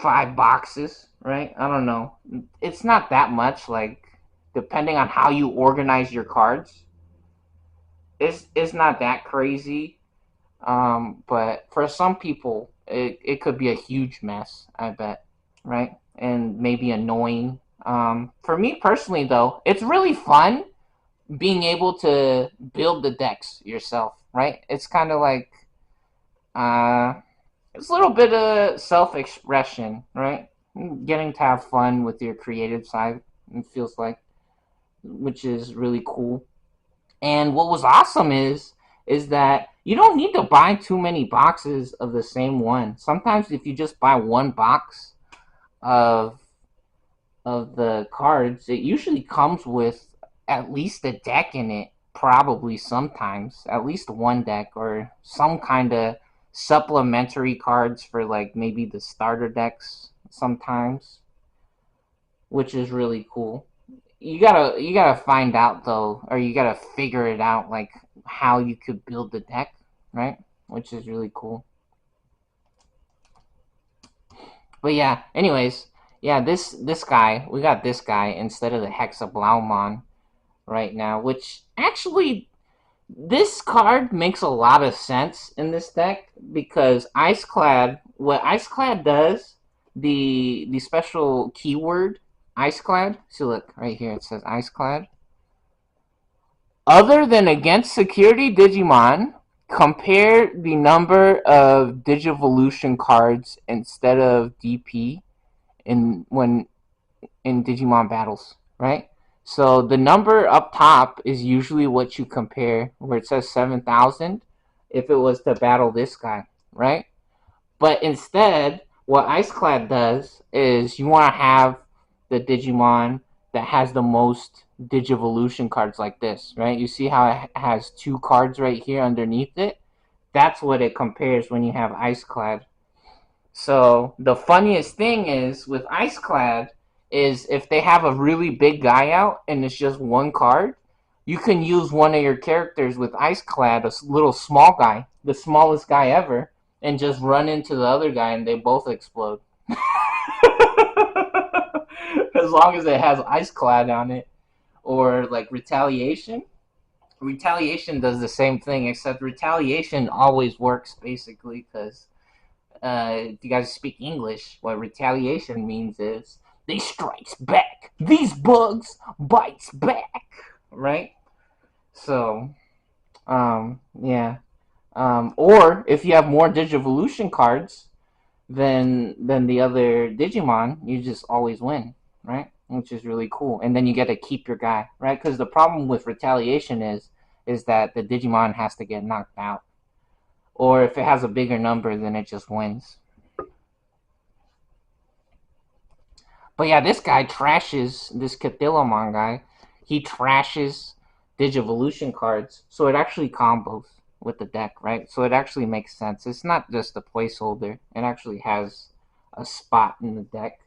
5 boxes, right? I don't know. It's not that much. Like depending on how you organize your cards, it's not that crazy. But for some people, it could be a huge mess. I bet, right? And maybe annoying. For me personally, though, it's really fun being able to build the decks yourself, right? It's kind of like uh, it's a little bit of self-expression, right? Getting to have fun with your creative side, it feels like, which is really cool. And what was awesome is that you don't need to buy too many boxes of the same one. Sometimes if you just buy one box of the cards, it usually comes with at least a deck in it. Probably sometimes at least one deck or some kind of supplementary cards for like maybe the starter decks sometimes, which is really cool. You gotta find out though, or you gotta figure it out like how you could build the deck, right? Which is really cool. But yeah, anyways, Yeah, this guy, we got this guy instead of the hexablaumon right now, which actually this card makes a lot of sense in this deck because iceclad, what iceclad does, the special keyword iceclad. See, look right here, it says iceclad. Other than against security Digimon, compare the number of Digivolution cards instead of DP in Digimon battles, right? So the number up top is usually what you compare, where it says 7,000, if it was to battle this guy, right? But instead, what Iceclad does is you want to have the Digimon that has the most Digivolution cards like this, right? You see how it has two cards right here underneath it? That's what it compares when you have Iceclad. So the funniest thing is with Iceclad is if they have a really big guy out and it's just one card, you can use one of your characters with Iceclad, a little small guy, the smallest guy ever, and just run into the other guy and they both explode. As long as it has Iceclad on it. Or like Retaliation. Retaliation does the same thing, except Retaliation always works basically because if you guys speak English, what retaliation means is they strikes back. These bugs bites back, right? So, yeah. Or if you have more Digivolution cards than the other Digimon, you just always win, right? Which is really cool. And then you get to keep your guy, right? Because the problem with retaliation is that the Digimon has to get knocked out, or if it has a bigger number, then it just wins. But yeah, this guy trashes this Cthulhamon guy. He trashes Digivolution cards, so it actually combos with the deck, right? So it actually makes sense. It's not just a placeholder. It actually has a spot in the deck,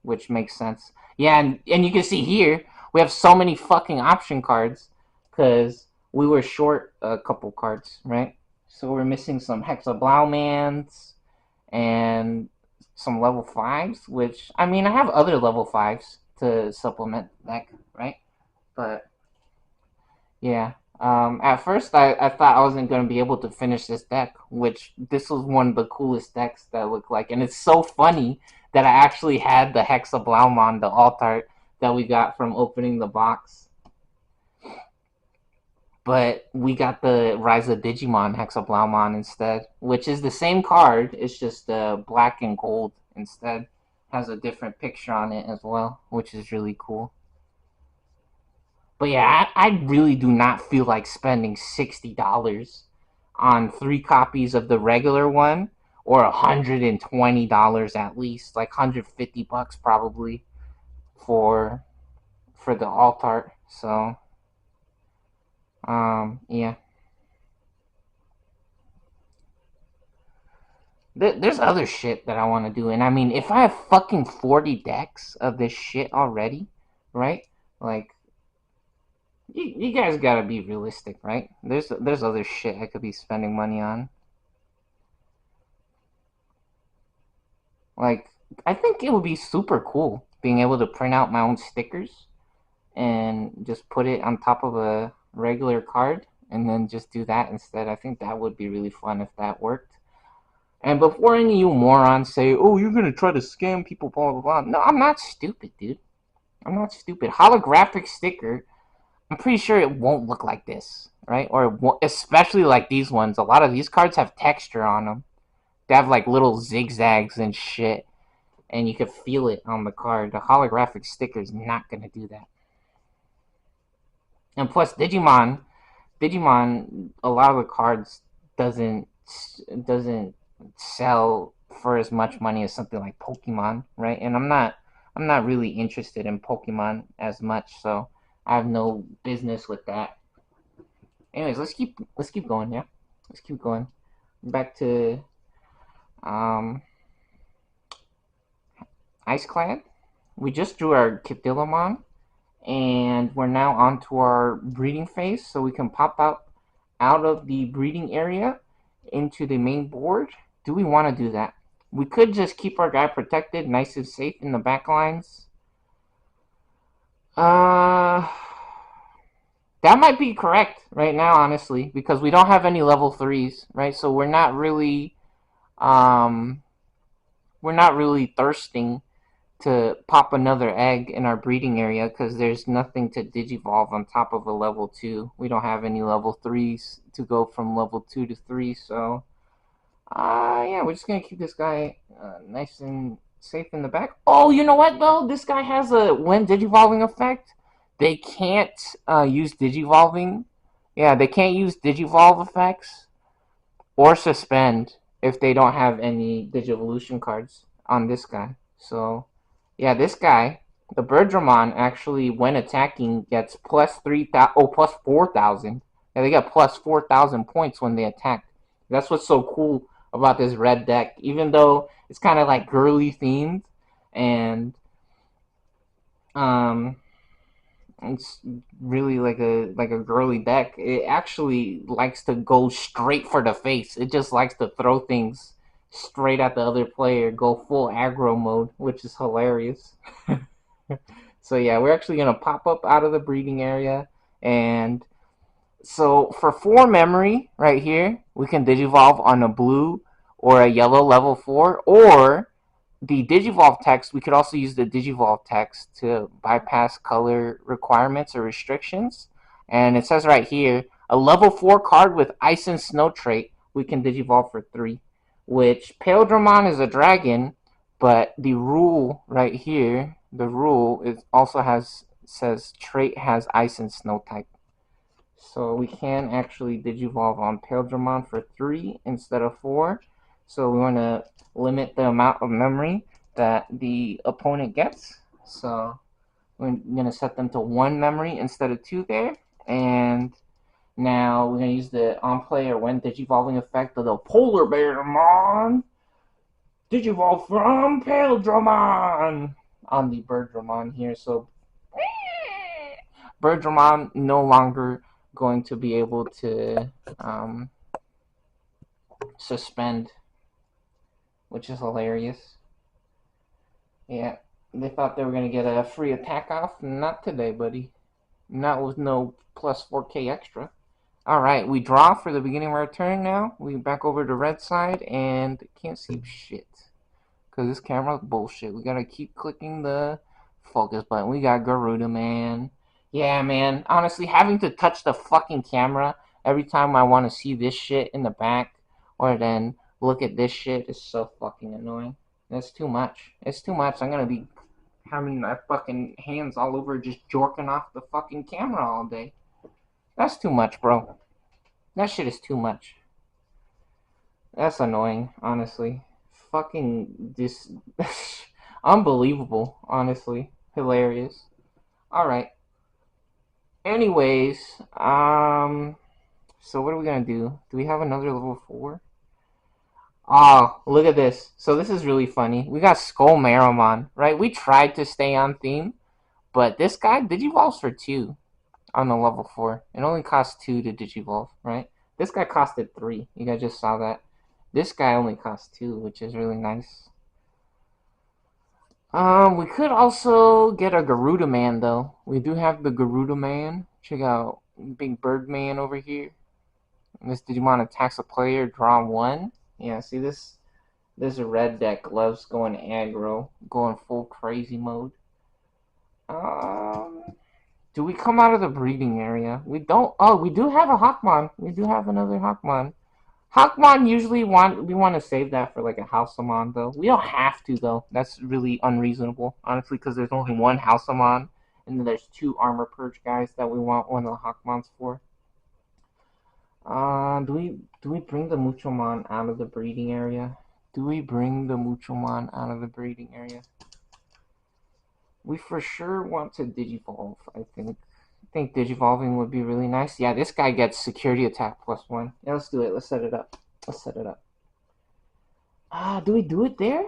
which makes sense. Yeah, and you can see here we have so many fucking option cards because we were short a couple cards, right? So we're missing some Hexablaumans and some level fives, which I mean I have other level fives to supplement the deck, right? But yeah. At first I thought I wasn't gonna be able to finish this deck, which this was one of the coolest decks that looked like, and it's so funny that I actually had the Hexablaumon, the alt art that we got from opening the box. But we got the Rise of Digimon Hexablaumon instead, which is the same card. It's just black and gold instead. Has a different picture on it as well, which is really cool. But yeah, I really do not feel like spending $60 on 3 copies of the regular one, or $120 at least, like $150 probably for the alt art. So yeah. There's other shit that I want to do, and I mean, if I have fucking 40 decks of this shit already, right? Like, you guys gotta be realistic, right? There's other shit I could be spending money on. Like, I think it would be super cool being able to print out my own stickers and just put it on top of a regular card, and then just do that instead. I think that would be really fun if that worked. And before any of you morons say, "Oh, you're gonna try to scam people," blah blah blah. No, I'm not stupid, dude. I'm not stupid. Holographic sticker. I'm pretty sure it won't look like this, right? Or especially like these ones. A lot of these cards have texture on them. They have like little zigzags and shit, and you can feel it on the card. The holographic sticker is not gonna do that. And plus, Digimon, a lot of the cards doesn't doesn't sell for as much money as something like Pokemon, right? And I'm not really interested in Pokemon as much, so I have no business with that. Anyways, let's keep going, yeah. Let's keep going. Back to um Iceclad. We just drew our Cthulhamon, and we're now on to our breeding phase, so we can pop out of the breeding area into the main board. Do we want to do that? We could just keep our guy protected, nice and safe in the back lines. Uh, that might be correct right now, honestly, because we don't have any level 3s, right? So um, we're not really thirsting to pop another egg in our breeding area because there's nothing to digivolve on top of a level 2. We don't have any level 3s to go from level 2 to 3, so yeah, we're just gonna keep this guy nice and safe in the back. Oh, you know what though? This guy has a when digivolving effect. They can't use digivolving. Yeah, they can't use digivolve effects or suspend if they don't have any Digivolution cards on this guy. So, yeah, this guy, the Birdramon, actually, when attacking, gets plus 3,000, oh, plus 4,000. Yeah, they get plus 4,000 points when they attack. That's what's so cool about this red deck. Even though it's kind of like girly themed, and um, it's really like a girly deck. It actually likes to go straight for the face. It just likes to throw things straight at the other player, go full aggro mode, which is hilarious. So yeah, we're actually gonna pop up out of the breeding area, and so for 4 memory right here, we can digivolve on a blue or a yellow level 4, or the Digivolve text, we could also use the Digivolve text to bypass color requirements or restrictions. And it says right here, a level 4 card with Ice and Snow trait, we can Digivolve for 3. Which, Paildramon is a dragon, but the rule right here, the rule is also says trait has Ice and Snow type. So we can actually Digivolve on Paildramon for 3 instead of 4. So we want to limit the amount of memory that the opponent gets. So we're going to set them to 1 memory instead of 2 there. And now we're going to use the on play or when Digivolving effect of the Polar Bearmon. Digivolve from Paildramon on the Birdramon here. So Birdramon no longer going to be able to suspend, which is hilarious. Yeah, they thought they were going to get a free attack off. Not today, buddy. Not with no plus 4k extra. Alright, we draw for the beginning of our turn now. We back over to red side and can't see shit. Because this camera's bullshit. We gotta keep clicking the focus button. We got Garuda, man. Yeah, man. Honestly, having to touch the fucking camera every time I want to see this shit in the back or then look at this shit is so fucking annoying. It's too much. It's too much. I'm gonna be having my fucking hands all over just jorking off the fucking camera all day. That's too much, bro. That shit is too much. That's annoying, honestly. Fucking this unbelievable, honestly. Hilarious. Alright. Anyways, so what are we gonna do? Do we have another level 4? Oh, look at this. So this is really funny. We got Skull Maramon, right? We tried to stay on theme, but this guy Digivolves for 2 on the level 4. It only costs 2 to Digivolve, right? This guy costed 3. You guys just saw that. This guy only costs 2, which is really nice. We could also get a Garuda Man, though. We do have the Garuda Man. Check out Big Bird Man over here. This Digimon attacks a player, draw 1. Yeah, see this? This red deck loves going aggro, going full crazy mode. Do we come out of the breeding area? We don't. Oh, we do have a Hawkmon. We do have another Hawkmon. Hawkmon usually we want to save that for like a Houseamon though. We don't have to though. That's really unreasonable, honestly, because there's only one Houseamon, and then there's 2 Armor Purge guys that we want one of the Hawkmons for. Do we bring the Muchomon out of the breeding area? Do we bring the Muchomon out of the breeding area? We for sure want to Digivolve, I think. I think Digivolving would be really nice. Yeah, this guy gets security attack +1. Yeah, let's do it. Let's set it up. Let's set it up. Do we do it there?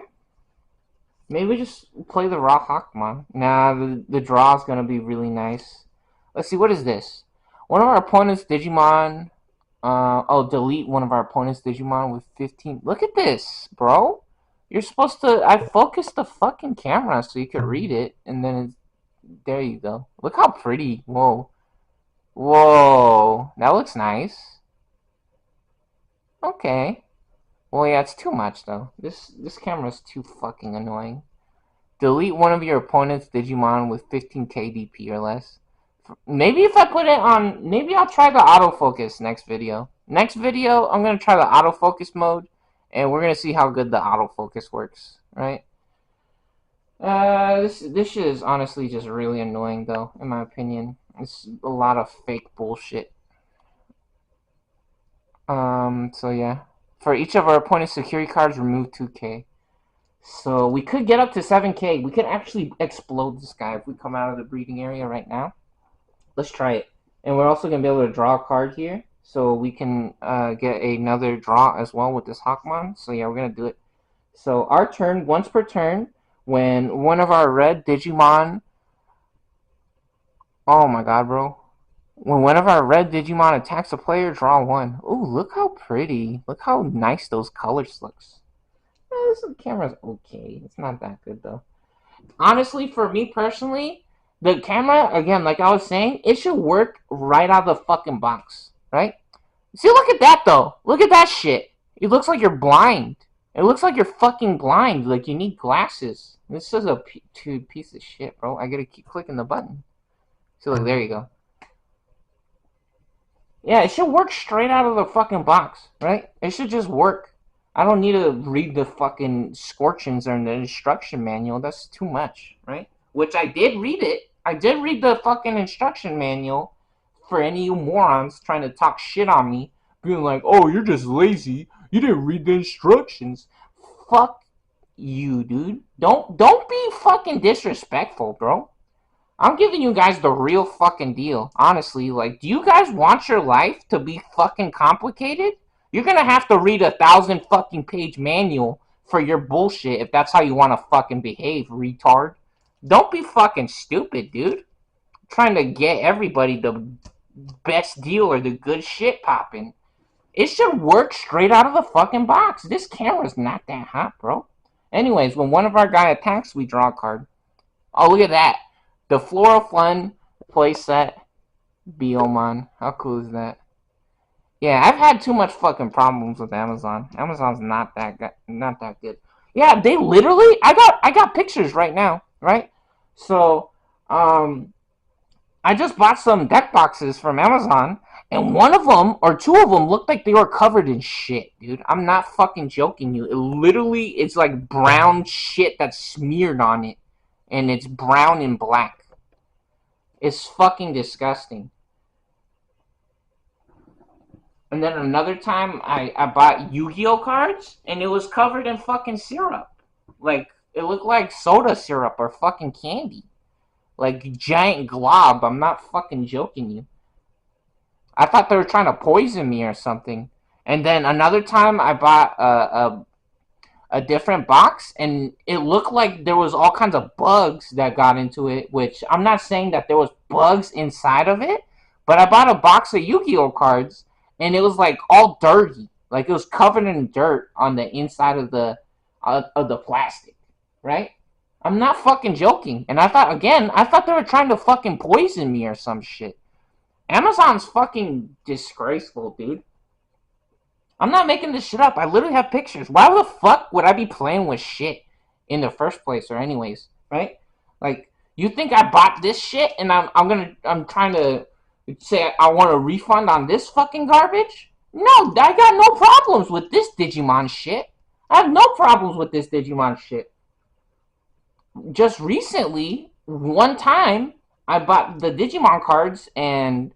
Maybe we just play the raw Hawkmon. Nah, the draw is going to be really nice. Let's see, what is this? One of our opponent's Digimon. Delete one of our opponent's Digimon with 15. Look at this, bro. You're supposed to. I focused the fucking camera so you could read it, and then there you go. Look how pretty. Whoa. Whoa. That looks nice. Okay. Well, yeah, it's too much though. This camera's too fucking annoying. Delete one of your opponent's Digimon with 15k DP or less. Maybe if I put it on, maybe I'll try the autofocus next video. Next video, I'm gonna try the autofocus mode, and we're gonna see how good the autofocus works. Right? This shit is honestly just really annoying, though, in my opinion. It's a lot of fake bullshit. So yeah. For each of our opponent's security cards, remove 2k. So we could get up to 7k. We could actually explode this guy if we come out of the breeding area right now. Let's try it. And we're also going to be able to draw a card here. So we can get another draw as well with this Hawkmon. So yeah, we're going to do it. So our turn, once per turn, when one of our red Digimon... Oh my god, bro. When one of our red Digimon attacks a player, draw one. Ooh, look how pretty. Look how nice those colors looks. This camera's okay. It's not that good, though. Honestly, for me personally, the camera, again, like I was saying, it should work right out of the fucking box, right? See, look at that, though. Look at that shit. It looks like you're blind. It looks like you're fucking blind. Like you need glasses. This is a piece of shit, bro. I gotta keep clicking the button. So, look, there you go. Yeah, it should work straight out of the fucking box, right? It should just work. I don't need to read the fucking scorchings or the instruction manual. That's too much, right? Which I did read it. I did read the fucking instruction manual for any of you morons trying to talk shit on me, being like, oh, you're just lazy. You didn't read the instructions. Fuck you, dude. Don't be fucking disrespectful, bro. I'm giving you guys the real fucking deal. Honestly, like, do you guys want your life to be fucking complicated? You're gonna have to read 1,000 fucking page manual for your bullshit if that's how you want to fucking behave, retard. Don't be fucking stupid, dude. I'm trying to get everybody the best deal or the good shit popping. It should work straight out of the fucking box. This camera's not that hot, bro. Anyways, when one of our guy attacks, we draw a card. Oh, look at that. The Floral Fun playset Biomon. How cool is that? Yeah, I've had too much fucking problems with Amazon. Amazon's not that good. Yeah, they literally I got pictures right now, right? So, I just bought some deck boxes from Amazon, and one of them or two of them looked like they were covered in shit, dude. I'm not fucking joking you. It literally it's like brown shit that's smeared on it, and it's brown and black. It's fucking disgusting. And then another time, I bought Yu-Gi-Oh cards, and it was covered in fucking syrup. Like, it looked like soda syrup or fucking candy. Like, giant glob. I'm not fucking joking you. I thought they were trying to poison me or something. And then another time, I bought a different box, and it looked like there was all kinds of bugs that got into it, which I'm not saying that there was bugs inside of it, but I bought a box of Yu-Gi-Oh cards, and it was like all dirty. Like it was covered in dirt on the inside of the plastic, right? I'm not fucking joking. And I thought they were trying to fucking poison me or some shit. Amazon's fucking disgraceful, dude. I'm not making this shit up. I literally have pictures. Why the fuck would I be playing with shit in the first place or anyways, right? Like, you think I bought this shit and I'm trying to say I want a refund on this fucking garbage? No, I got no problems with this Digimon shit. I have no problems with this Digimon shit. Just recently, one time, I bought the Digimon cards and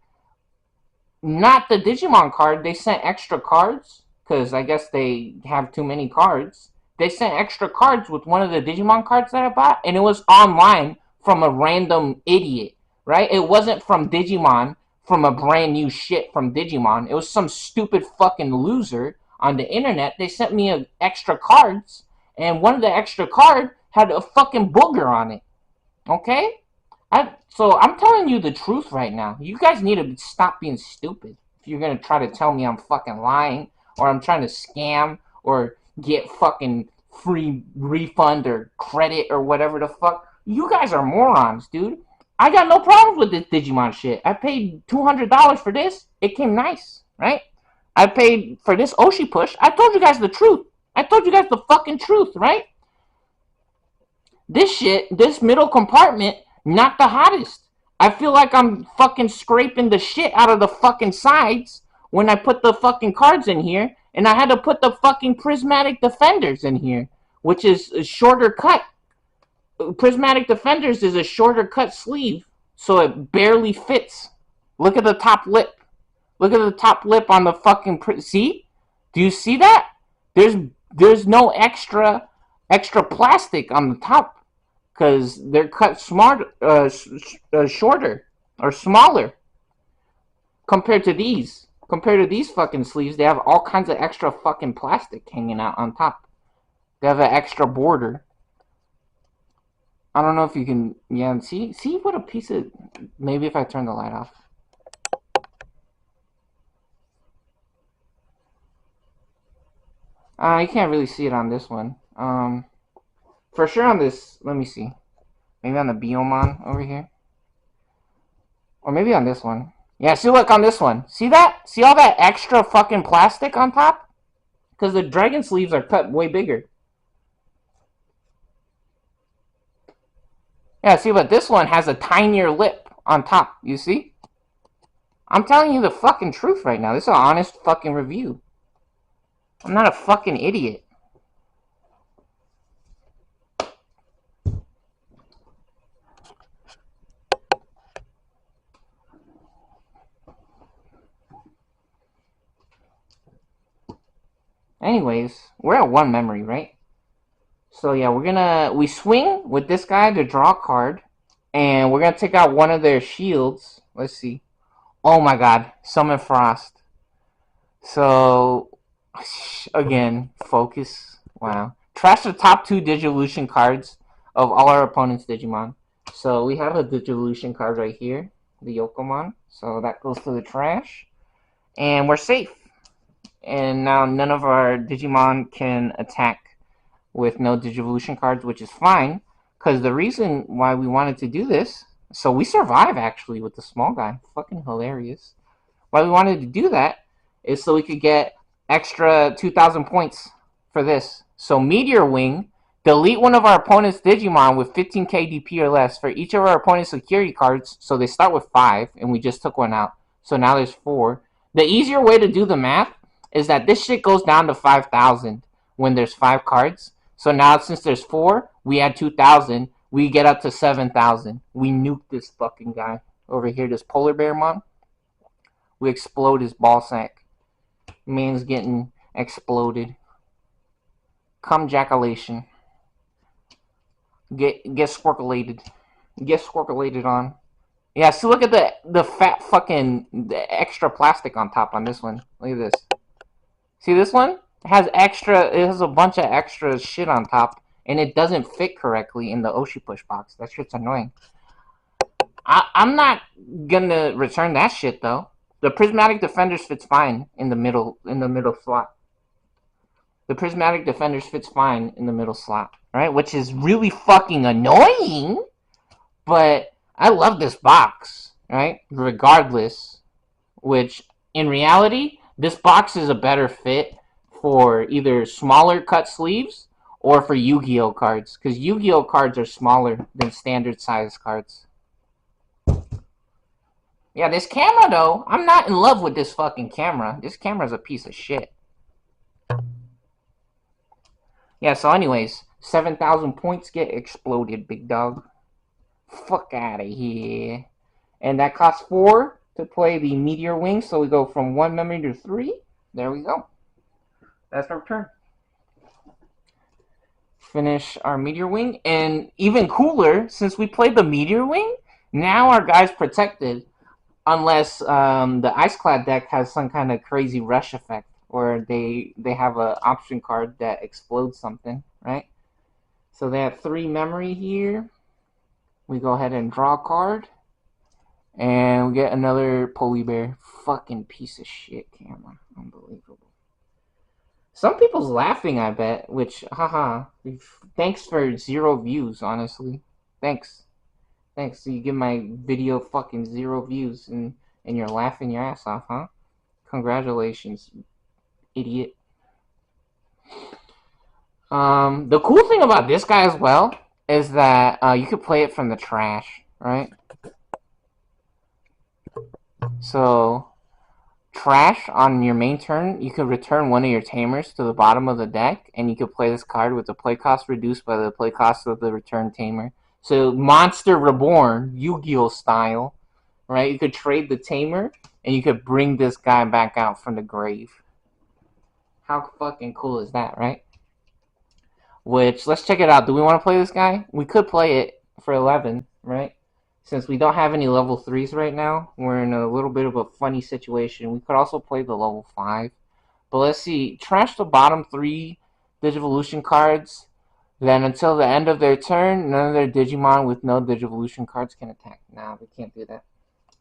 not the Digimon card. They sent extra cards because I guess they have too many cards. They sent extra cards with one of the Digimon cards that I bought, and it was online from a random idiot, right? It wasn't from Digimon, from a brand new shit from Digimon. It was some stupid fucking loser on the internet. They sent me extra cards, and one of the extra cards had a fucking booger on it. Okay? So I'm telling you the truth right now. You guys need to stop being stupid. If you're gonna try to tell me I'm fucking lying, or I'm trying to scam, or get fucking free refund or credit or whatever the fuck. You guys are morons, dude. I got no problems with this Digimon shit. I paid $200 for this. It came nice, right? I paid for this Oshi push. I told you guys the truth. I told you guys the fucking truth, right? This shit, this middle compartment, not the hottest. I feel like I'm fucking scraping the shit out of the fucking sides when I put the fucking cards in here, and I had to put the fucking prismatic defenders in here, which is a shorter cut. Prismatic defenders is a shorter cut sleeve, so it barely fits. Look at the top lip. Look at the top lip on the fucking see? Do you see that? There's no extra plastic on the top because they're cut shorter or smaller compared to these. Compared to these fucking sleeves, they have all kinds of extra fucking plastic hanging out on top. They have an extra border. I don't know if you can, yeah, see what a piece of, maybe if I turn the light off. You can't really see it on this one. For sure on this, let me see. Maybe on the Biomon over here. Or maybe on this one. Yeah, see, look on this one. See that? See all that extra fucking plastic on top? Because the dragon sleeves are cut way bigger. Yeah, see, but this one has a tinier lip on top. You see? I'm telling you the fucking truth right now. This is an honest fucking review. I'm not a fucking idiot. Anyways, we're at one memory, right? So yeah, we swing with this guy to draw a card, and we're gonna take out one of their shields. Let's see. Oh my god, Summon Frost. So again, focus. Wow. Trash the top 2 Digivolution cards of all our opponents' Digimon. So we have a Digivolution card right here, the Yokomon. So that goes to the trash. And we're safe. And now none of our Digimon can attack with no Digivolution cards, which is fine. Because the reason why we wanted to do this, so we survive actually with the small guy. Fucking hilarious. Why we wanted to do that is so we could get extra 2,000 points for this. So Meteor Wing, delete one of our opponent's Digimon with 15k DP or less for each of our opponent's security cards. So they start with 5, and we just took one out. So now there's 4. The easier way to do the math is that this shit goes down to 5,000 when there's 5 cards. So now since there's 4, we add 2,000. We get up to 7,000. We nuke this fucking guy over here, this polar bear mon. We explode his ball sack. Man's getting exploded. Come jaculation. Get squirculated. Get squirculated on. Yeah, so look at the fat fucking the extra plastic on top on this one. Look at this. See this one? It has a bunch of extra shit on top, and it doesn't fit correctly in the Oshi push box. That shit's annoying. I'm not gonna return that shit though. The prismatic defenders fits fine in the middle slot. The prismatic defenders fits fine in the middle slot, right? Which is really fucking annoying, but I love this box, right? Regardless, which in reality, this box is a better fit for either smaller cut sleeves or for Yu-Gi-Oh cards, because Yu-Gi-Oh cards are smaller than standard size cards. Yeah, this camera though, I'm not in love with this fucking camera. This camera's a piece of shit. Yeah, so anyways, 7,000 points get exploded, big dog. Fuck out of here. And that costs 4 to play the Meteor Wing, so we go from 1 memory to 3. There we go. That's our turn. Finish our Meteor Wing, and even cooler, since we played the Meteor Wing, now our guy's protected. Unless the iceclad deck has some kind of crazy rush effect, or they have an option card that explodes something, right? So they have 3 memory here. We go ahead and draw a card, and we get another poly bear. Fucking piece of shit camera, unbelievable. Some people's laughing, I bet, which, haha. Thanks for 0 views, honestly. Thanks. Thanks. So you give my video fucking 0 views and you're laughing your ass off, huh? Congratulations, idiot. The cool thing about this guy as well is that you could play it from the trash, right? So, trash on your main turn, you could return one of your tamers to the bottom of the deck, and you could play this card with the play cost reduced by the play cost of the return tamer. So, Monster Reborn, Yu-Gi-Oh style, right? You could trade the tamer, and you could bring this guy back out from the grave. How fucking cool is that, right? Which, let's check it out. Do we want to play this guy? We could play it for 11, right? Since we don't have any level 3s right now, we're in a little bit of a funny situation. We could also play the level 5. But let's see. Trash the bottom 3 Digivolution cards. Then until the end of their turn, none of their Digimon with no Digivolution cards can attack. Nah, we can't do that.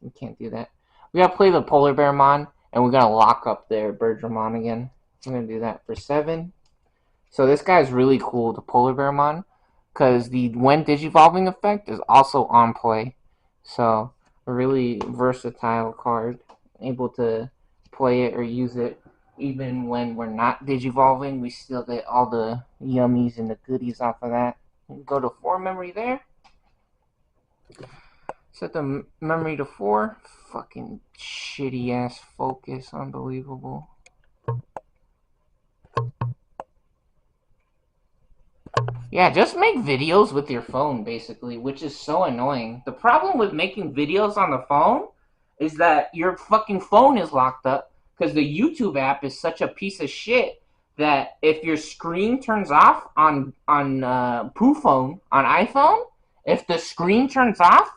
We can't do that. We gotta play the Polar Bearmon, and we're gonna lock up their Birdramon again. We're gonna do that for 7. So this guy is really cool, the Polar Bearmon, because the when Digivolving effect is also on play. So a really versatile card, able to play it or use it even when we're not Digivolving. We still get all the yummies and the goodies off of that. Go to 4 memory there. Set the memory to 4. Fucking shitty ass focus, unbelievable. Yeah, just make videos with your phone, basically, which is so annoying. The problem with making videos on the phone is that your fucking phone is locked up because the YouTube app is such a piece of shit that if your screen turns off on Poo phone on iPhone, if the screen turns off,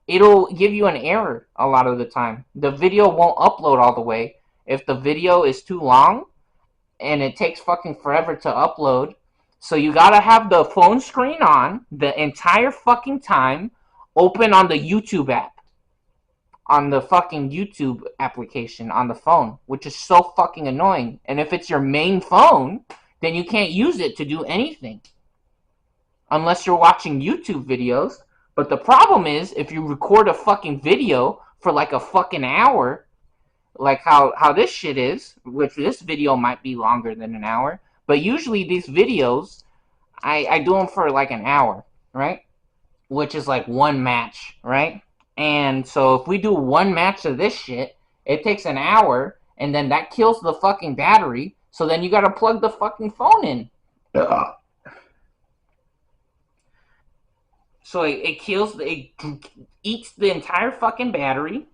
it'll give you an error a lot of the time. The video won't upload all the way. If the video is too long and it takes fucking forever to upload, so you gotta have the phone screen on the entire fucking time, open on the YouTube app, on the fucking YouTube application on the phone, which is so fucking annoying. And if it's your main phone, then you can't use it to do anything unless you're watching YouTube videos. But the problem is, if you record a fucking video for like a fucking hour, like how this shit is, which this video might be longer than an hour, but usually these videos, I do them for like an hour, right? Which is like one match, right? And so if we do one match of this shit, it takes an hour, and then that kills the fucking battery, so then you gotta plug the fucking phone in. Ugh. So it kills, it eats the entire fucking battery.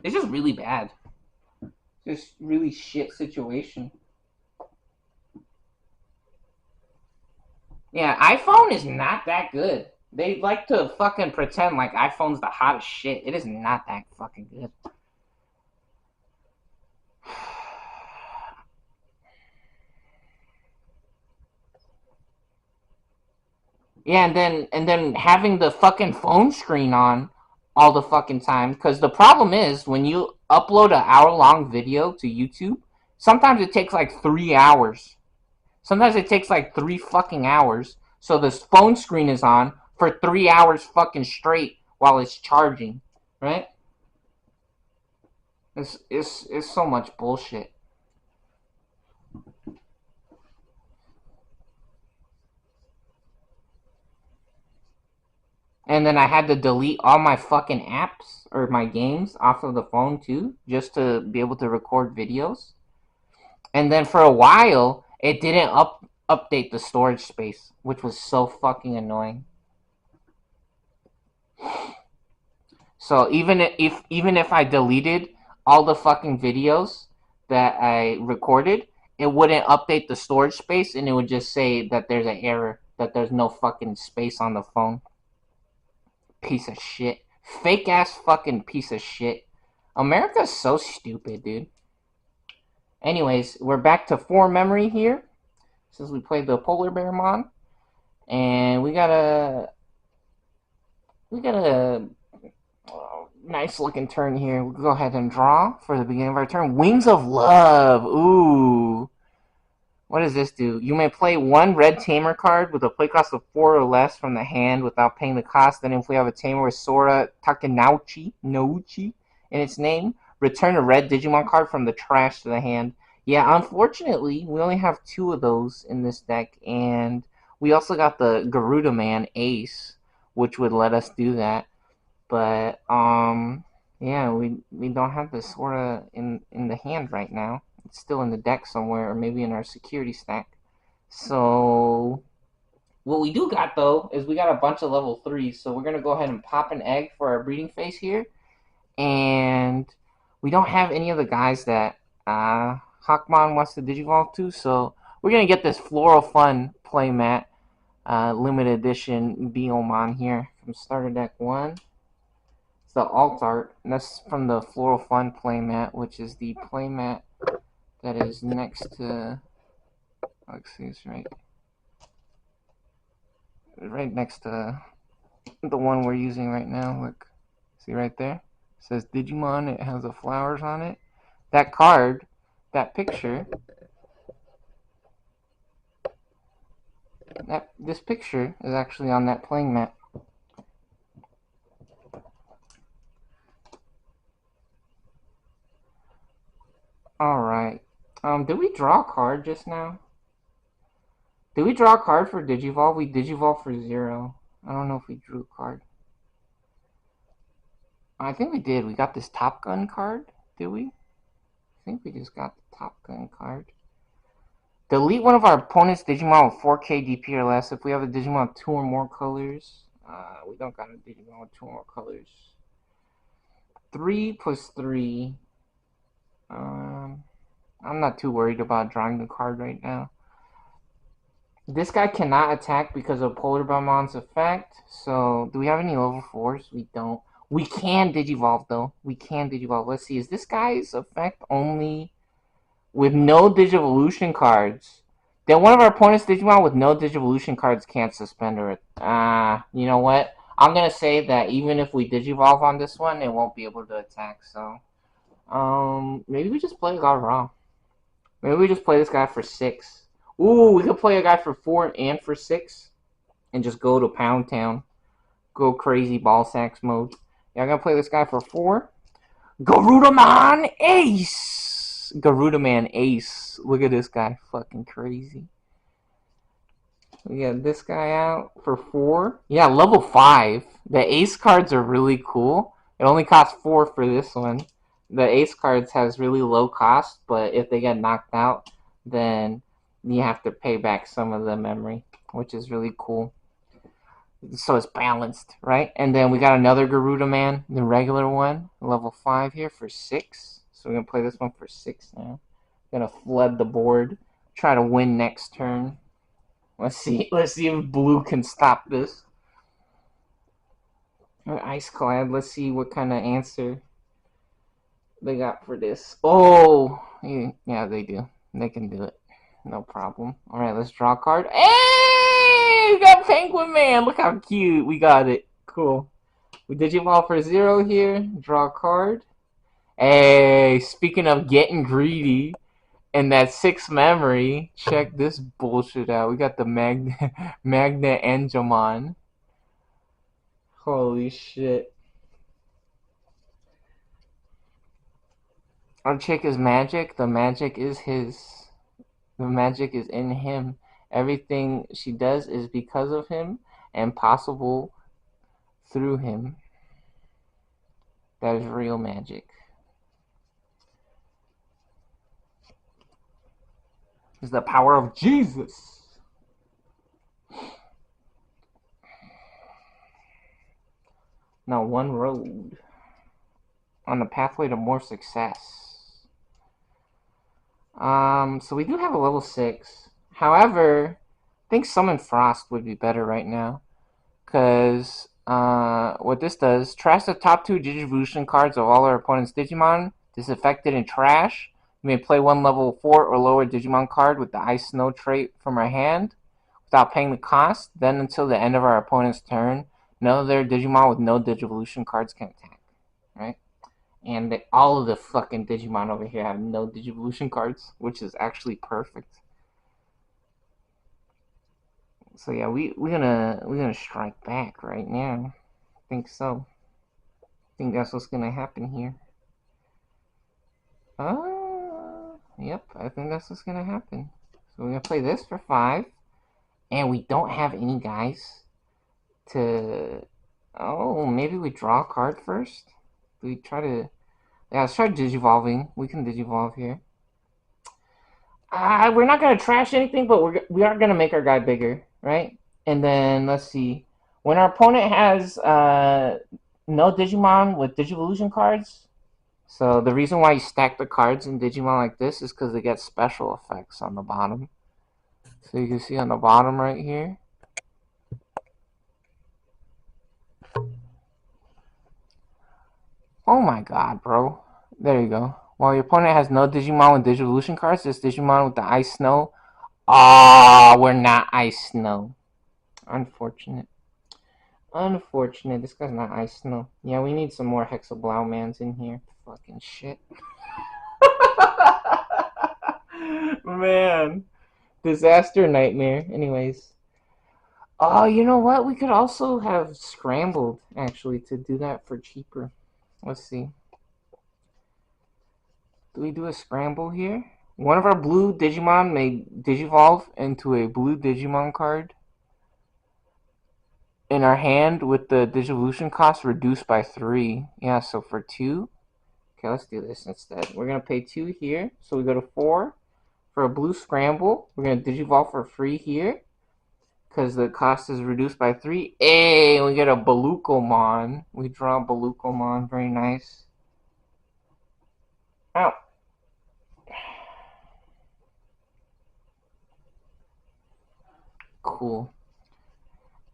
It's just really bad. Just really shit situation. Yeah, iPhone is not that good. They like to fucking pretend like iPhone's the hottest shit. It is not that fucking good. Yeah, and then having the fucking phone screen on all the fucking time, because the problem is when you upload an hour-long video to YouTube, sometimes it takes like 3 hours. Sometimes it takes like 3 fucking hours. So this phone screen is on for 3 hours fucking straight while it's charging, right? It's so much bullshit. And then I had to delete all my fucking apps or my games off of the phone too, just to be able to record videos. And then for a while, it didn't update the storage space, which was so fucking annoying. So even if I deleted all the fucking videos that I recorded, it wouldn't update the storage space, and it would just say that there's an error, that there's no fucking space on the phone. Piece of shit. Fake ass fucking piece of shit. America's so stupid, dude. Anyways, we're back to 4 memory here, since we played the Polar Bearmon. And we got a nice looking turn here. We'll go ahead and draw for the beginning of our turn. Wings of Love. Ooh. What does this do? You may play one red tamer card with a play cost of 4 or less from the hand without paying the cost. Then if we have a tamer with sora takenowchi in its name, return a red Digimon card from the trash to the hand. Yeah, unfortunately, we only have 2 of those in this deck, and we also got the Garuda Man Ace, which would let us do that. But yeah, we don't have the sora in the hand right now. It's still in the deck somewhere, or maybe in our security stack. So what we do got though is we got a bunch of level 3s. So we're gonna go ahead and pop an egg for our breeding phase here, and we don't have any of the guys that Hawkmon wants to digivolve to. So we're gonna get this Floral Fun playmat, limited edition Biomon here from starter deck 1. It's the alt art, and that's from the Floral Fun playmat, which is the playmat that is next to. Let's see, it's right next to the one we're using right now. Look, see right there? It says Digimon. It has the flowers on it. That card, that picture, this picture is actually on that playing mat. Alright. Did we draw a card just now? Did we draw a card for Digivolve? We Digivolve for 0. I don't know if we drew a card. I think we did. We got this Top Gun card, did we? I think we just got the Top Gun card. Delete one of our opponent's Digimon with 4k DP or less. If we have a Digimon with 2 or more colors. We don't got a Digimon with 2 or more colors. 3 plus 3. I'm not too worried about drawing the card right now. This guy cannot attack because of Polarbamon's effect. So, do we have any level 4s? We don't. We can Digivolve, though. We can Digivolve. Let's see. Is this guy's effect only with no Digivolution cards? Then one of our opponent's Digimon with no Digivolution cards can't suspend her. You know what? I'm going to say that even if we Digivolve on this one, it won't be able to attack. So, maybe we just play God Raw. Maybe we just play this guy for 6. Ooh, we could play a guy for 4 and for 6 and just go to Pound Town. Go crazy ball sacks mode. Yeah, I'm going to play this guy for 4. Garuda Man Ace! Garuda Man Ace. Look at this guy. Fucking crazy. We got this guy out for 4. Yeah, level 5. The Ace cards are really cool. It only costs 4 for this one. The Ace cards has really low cost, but if they get knocked out, then you have to pay back some of the memory, which is really cool. So it's balanced, right? And then we got another Garuda Man, the regular one, level 5 here for 6. So we're going to play this one for 6 now. Going to flood the board, try to win next turn. Let's see if blue can stop this. Iceclad, let's see what kind of answer they got for this. Oh, yeah, they do. They can do it. No problem. Alright, let's draw a card. Hey! We got Penguin Man! Look how cute. We got it. Cool. We Digivolve for 0 here. Draw a card. Hey, speaking of getting greedy and that 6 memory, check this bullshit out. We got the Magna Angemon. Holy shit. Our chick is magic. The magic is his. The magic is in him. Everything she does is because of him and possible through him. That is real magic. It's the power of Jesus. Now one road on the pathway to more success. So we do have a level 6. However, I think Summon Frost would be better right now. Because what this does, trash the top 2 Digivolution cards of all our opponent's Digimon, disaffected and trash. We may play one level 4 or lower Digimon card with the Ice Snow trait from our hand without paying the cost. Then until the end of our opponent's turn, none of their Digimon with no Digivolution cards can attack. Right? And all of the fucking Digimon over here have no Digivolution cards, which is actually perfect. So yeah, we're gonna strike back right now. I think so. I think that's what's gonna happen here. Yep, I think that's what's gonna happen. So we're gonna play this for 5, and we don't have any guys to. Oh, maybe we draw a card first. We try to. Yeah, let's try digivolving. We can digivolve here. We're not gonna trash anything, but we are gonna make our guy bigger, right? And then let's see. When our opponent has no Digimon with Digivolution cards, so the reason why you stack the cards in Digimon like this is because they get special effects on the bottom. So you can see on the bottom right here. Oh my god, bro. There you go. While your opponent has no Digimon with Digivolution cards, this Digimon with the Ice Snow. Ah, we're not Ice Snow. Unfortunate. Unfortunate. This guy's not Ice Snow. Yeah, we need some more hexablaumons in here. Fucking shit. Man. Disaster nightmare. Anyways. Oh, you know what? We could also have scrambled, actually, to do that for cheaper. Let's see. Do we do a scramble here? One of our blue Digimon may Digivolve into a blue Digimon card in our hand with the Digivolution cost reduced by 3. Yeah, so for 2. Okay, let's do this instead. We're going to pay 2 here. So we go to 4 for a blue scramble. We're going to Digivolve for free here because the cost is reduced by 3. Hey, we get a Balukomon. We draw a Balukomon. Very nice. Ow. Cool.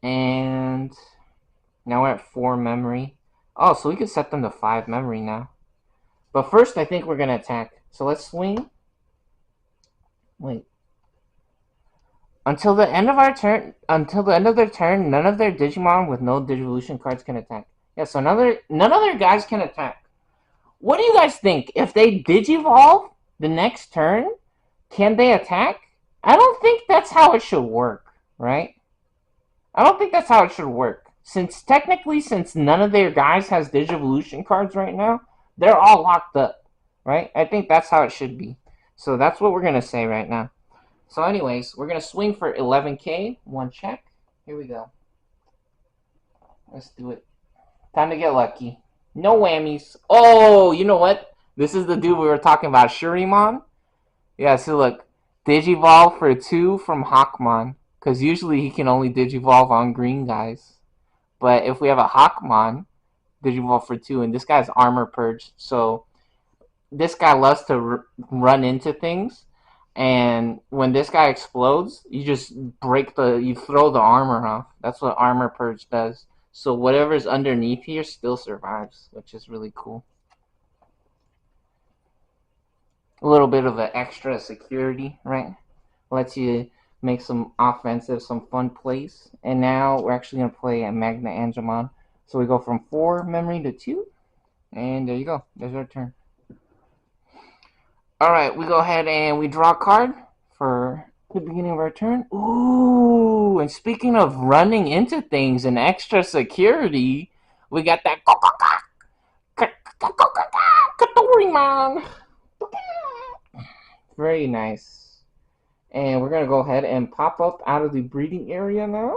And now we're at 4 memory. Oh, so we can set them to 5 memory now. But first, I think we're going to attack. So let's swing. Wait. Until the end of their turn, none of their Digimon with no Digivolution cards can attack. Yeah, so none of their guys can attack. What do you guys think? If they Digivolve the next turn, can they attack? I don't think that's how it should work, right? I don't think that's how it should work. Since technically, since none of their guys has Digivolution cards right now, they're all locked up, right? I think that's how it should be. So that's what we're gonna say right now. So anyways, we're gonna swing for 11k, 1 check. Here we go. Let's do it. Time to get lucky. No whammies. Oh, you know what? This is the dude we were talking about, Shurimon. Yeah, so look, Digivolve for 2 from Hawkmon. Because usually he can only Digivolve on green guys. But if we have a Hawkmon, Digivolve for 2, and this guy's armor purged, so this guy loves to run into things, and when this guy explodes, you just you throw the armor off. That's what armor purge does. So whatever's underneath here still survives, which is really cool. A little bit of an extra security, right? Lets you make some offensive, some fun plays. And now we're actually going to play a Magna Angemon. So we go from 4 memory to 2. And there you go. There's our turn. Alright, we go ahead and we draw a card for the beginning of our turn. Ooh, and speaking of running into things and extra security, we got that man. Very nice. And we're going to go ahead and pop up out of the breeding area now,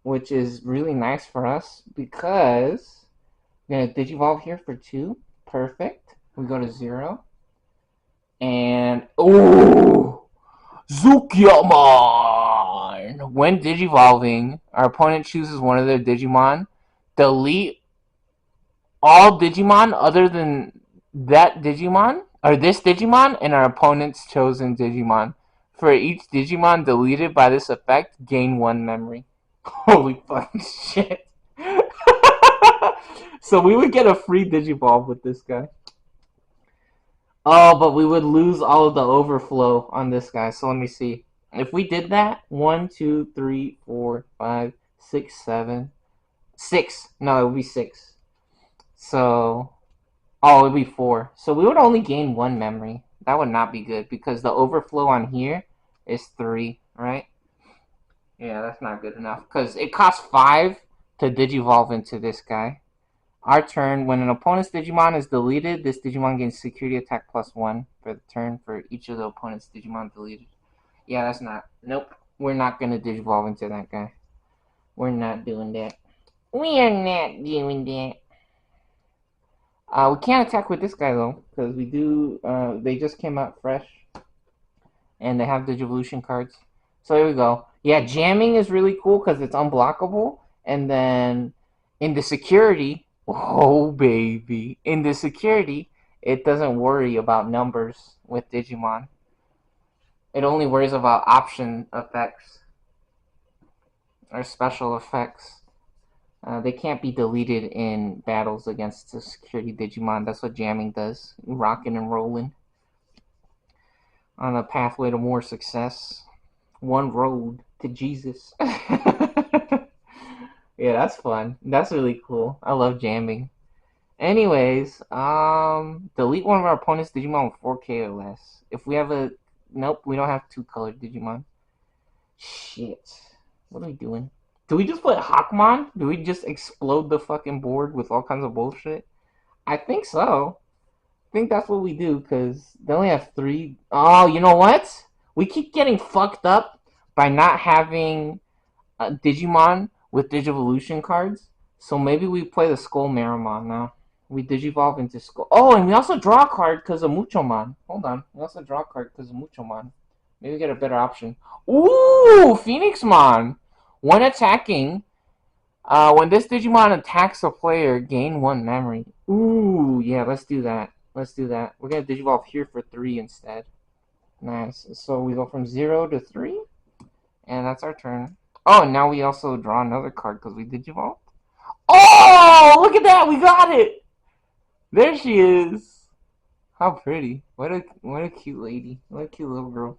which is really nice for us because we're going to Digivolve here for 2. Perfect. We go to 0. And, ooh, Zukiamon! When Digivolving, our opponent chooses one of their Digimon. Delete all Digimon other than that Digimon, or this Digimon, and our opponent's chosen Digimon. For each Digimon deleted by this effect, gain 1 memory. Holy fucking shit. So we would get a free Digivolve with this guy. Oh, but we would lose all of the overflow on this guy. So let me see. If we did that, 1, 2, 3, 4, 5, 6, 7, 6. No, it would be 6. So, oh, it would be 4. So we would only gain 1 memory. That would not be good because the overflow on here is 3, right? Yeah, that's not good enough. Because it costs 5 to digivolve into this guy. Our turn. When an opponent's Digimon is deleted, this Digimon gains security attack +1 for the turn for each of the opponent's Digimon deleted. Yeah, that's not. Nope. We're not going to digivolve into that guy. We're not doing that. We are not doing that. We can't attack with this guy though, because we do. They just came out fresh, and they have Digivolution cards. So here we go. Yeah, jamming is really cool because it's unblockable, and then in the security, oh baby, in the security, it doesn't worry about numbers with Digimon. It only worries about option effects or special effects. They can't be deleted in battles against the security Digimon. That's what jamming does. Rocking and rolling on a pathway to more success. One road to Jesus. Yeah, that's fun. That's really cool. I love jamming. Anyways, delete one of our opponent's Digimon with 4K or less. If we have a, nope, we don't have 2-colored Digimon. Shit. What are we doing? Do we just put Hawkmon? Do we just explode the fucking board with all kinds of bullshit? I think so. I think that's what we do because they only have 3. Oh, you know what? We keep getting fucked up by not having a Digimon with Digivolution cards. So maybe we play the Skull Marimon now. We Digivolve into Skull. Oh, and we also draw a card because of Muchomon. Hold on. We also draw a card because of Muchomon. Maybe we get a better option. Ooh, Phoenixmon. When attacking, when this Digimon attacks a player, gain 1 memory. Ooh, yeah, let's do that. Let's do that. We're going to Digivolve here for 3 instead. Nice. So we go from 0 to 3, and that's our turn. Oh, and now we also draw another card because we Digivolved. Oh, look at that. We got it. There she is. How pretty. What a cute lady. What a cute little girl.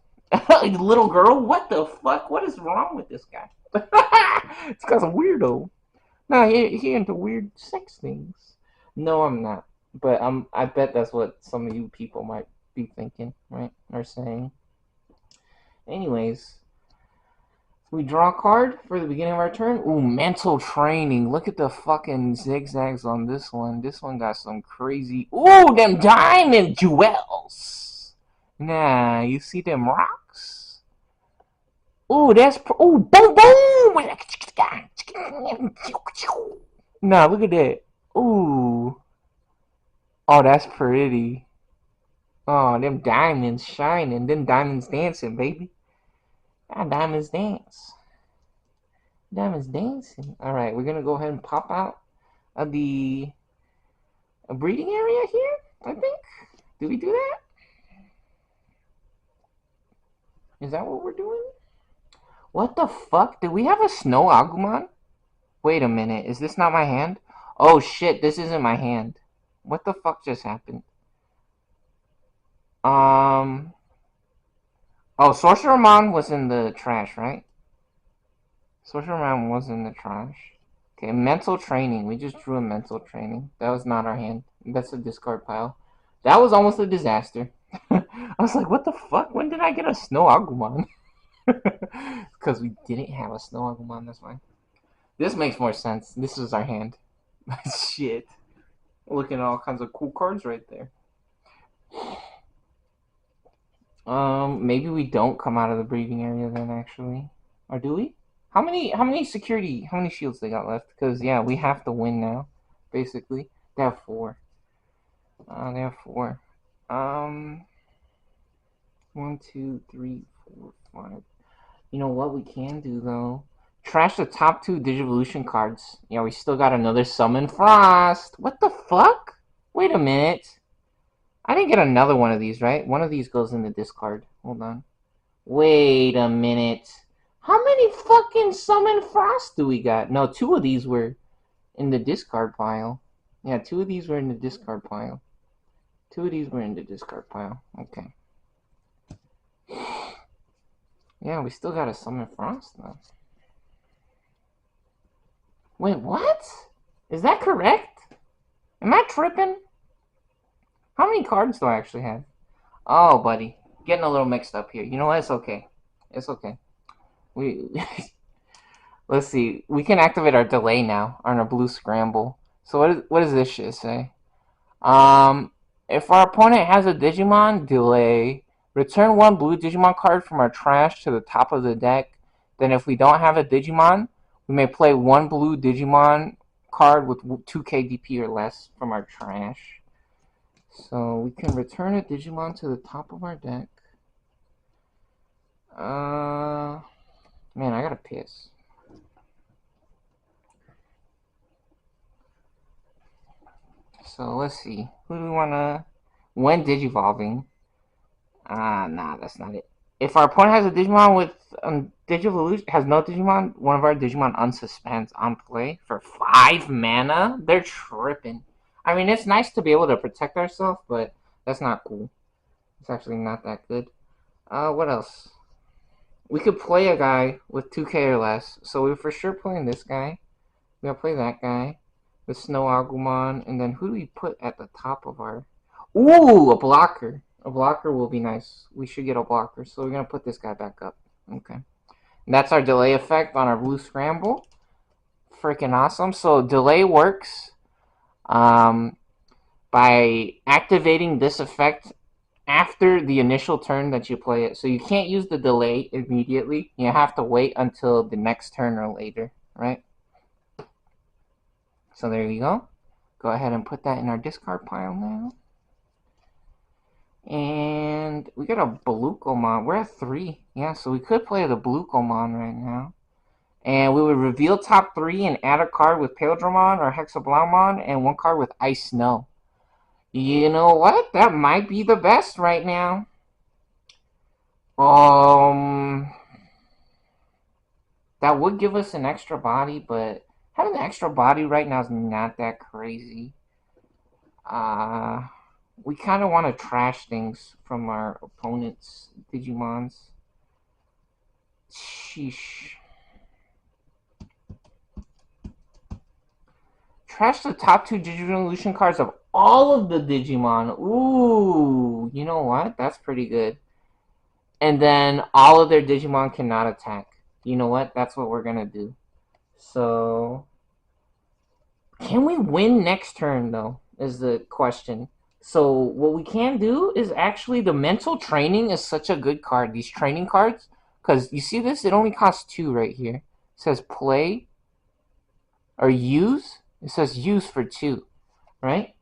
Little girl? What the fuck? What is wrong with this guy? This guy's a weirdo. No, he into weird sex things. No, I'm not. But I bet that's what some of you people might be thinking, right? Or saying. Anyways, we draw a card for the beginning of our turn. Ooh, mental training. Look at the fucking zigzags on this one. This one got some crazy. Ooh, them diamond jewels. Nah, you see them rocks? Ooh, that's. Ooh, boom, boom. Nah, look at that. Ooh. Oh, that's pretty. Oh, them diamonds shining. Them diamonds dancing, baby. Ah, diamonds dance. Diamonds dancing. Alright, we're gonna go ahead and pop out of the breeding area here, I think. Did we do that? Is that what we're doing? What the fuck? Did we have a snow Agumon? Wait a minute. Is this not my hand? Oh shit, this isn't my hand. What the fuck just happened? Um. Oh, Sorcerermon was in the trash, right? Sorcerermon was in the trash. Okay, mental training. We just drew a mental training. That was not our hand. That's a discard pile. That was almost a disaster. I was like, what the fuck? When did I get a snow Agumon? Because we didn't have a snow Agumon, that's why. This makes more sense. This is our hand. Shit. Looking at all kinds of cool cards right there. Maybe we don't come out of the breeding area then, actually. Or do we? How many security, how many shields they got left? Because, yeah, we have to win now, basically. They have 4. They have 4. Um, 1, 2, 3, 4, 5. You know what we can do, though? Trash the top 2 Digivolution cards. Yeah, we still got another Summon Frost. What the fuck? Wait a minute. I didn't get another one of these, right? One of these goes in the discard. Hold on. Wait a minute. How many fucking Summon Frost do we got? No, 2 of these were in the discard pile. Yeah, 2 of these were in the discard pile. 2 of these were in the discard pile. Okay. Yeah, we still got a Summon Frost, though. Wait, what? Is that correct? Am I tripping? How many cards do I actually have? Oh, buddy. Getting a little mixed up here. You know what? It's okay. It's okay. We Let's see. We can activate our delay now on our blue scramble. So what does this shit say? Um, if our opponent has a Digimon, delay. Return one blue Digimon card from our trash to the top of the deck. Then if we don't have a Digimon, we may play one blue Digimon card with 2 KDP or less from our trash. So we can return a Digimon to the top of our deck. Man, I gotta piss. So let's see. Who do we wanna? When Digivolving? Nah, that's not it. If our opponent has a Digimon with Digivolution, has no Digimon, one of our Digimon unsuspends on play for 5 mana. They're tripping. I mean, it's nice to be able to protect ourselves, but that's not cool. It's actually not that good. What else? We could play a guy with 2K or less, so we're for sure playing this guy. We're gonna play that guy, the Snow Agumon, and then who do we put at the top of our... Ooh, a blocker. A blocker will be nice. We should get a blocker, so we're gonna put this guy back up. Okay. And that's our delay effect on our blue scramble. Freaking awesome. So delay works by activating this effect after the initial turn that you play it. So you can't use the delay immediately. You have to wait until the next turn or later, right? So there you go. Go ahead and put that in our discard pile now. And we got a Balukomon. We're at 3. Yeah, so we could play the Balukomon right now. And we would reveal top 3 and add a card with Paildramon or Hexablaumon and one card with Ice Snow. You know what? That might be the best right now. That would give us an extra body, but having an extra body right now is not that crazy. We kind of want to trash things from our opponent's Digimons. Sheesh. Trash the top 2 Digivolution cards of all of the Digimon. Ooh, you know what? That's pretty good. And then all of their Digimon cannot attack. You know what? That's what we're gonna do. So, can we win next turn, though, is the question. So, what we can do is actually the mental training is such a good card. These training cards, because you see this? It only costs 2 right here. It says play or use. It says use for 2, right?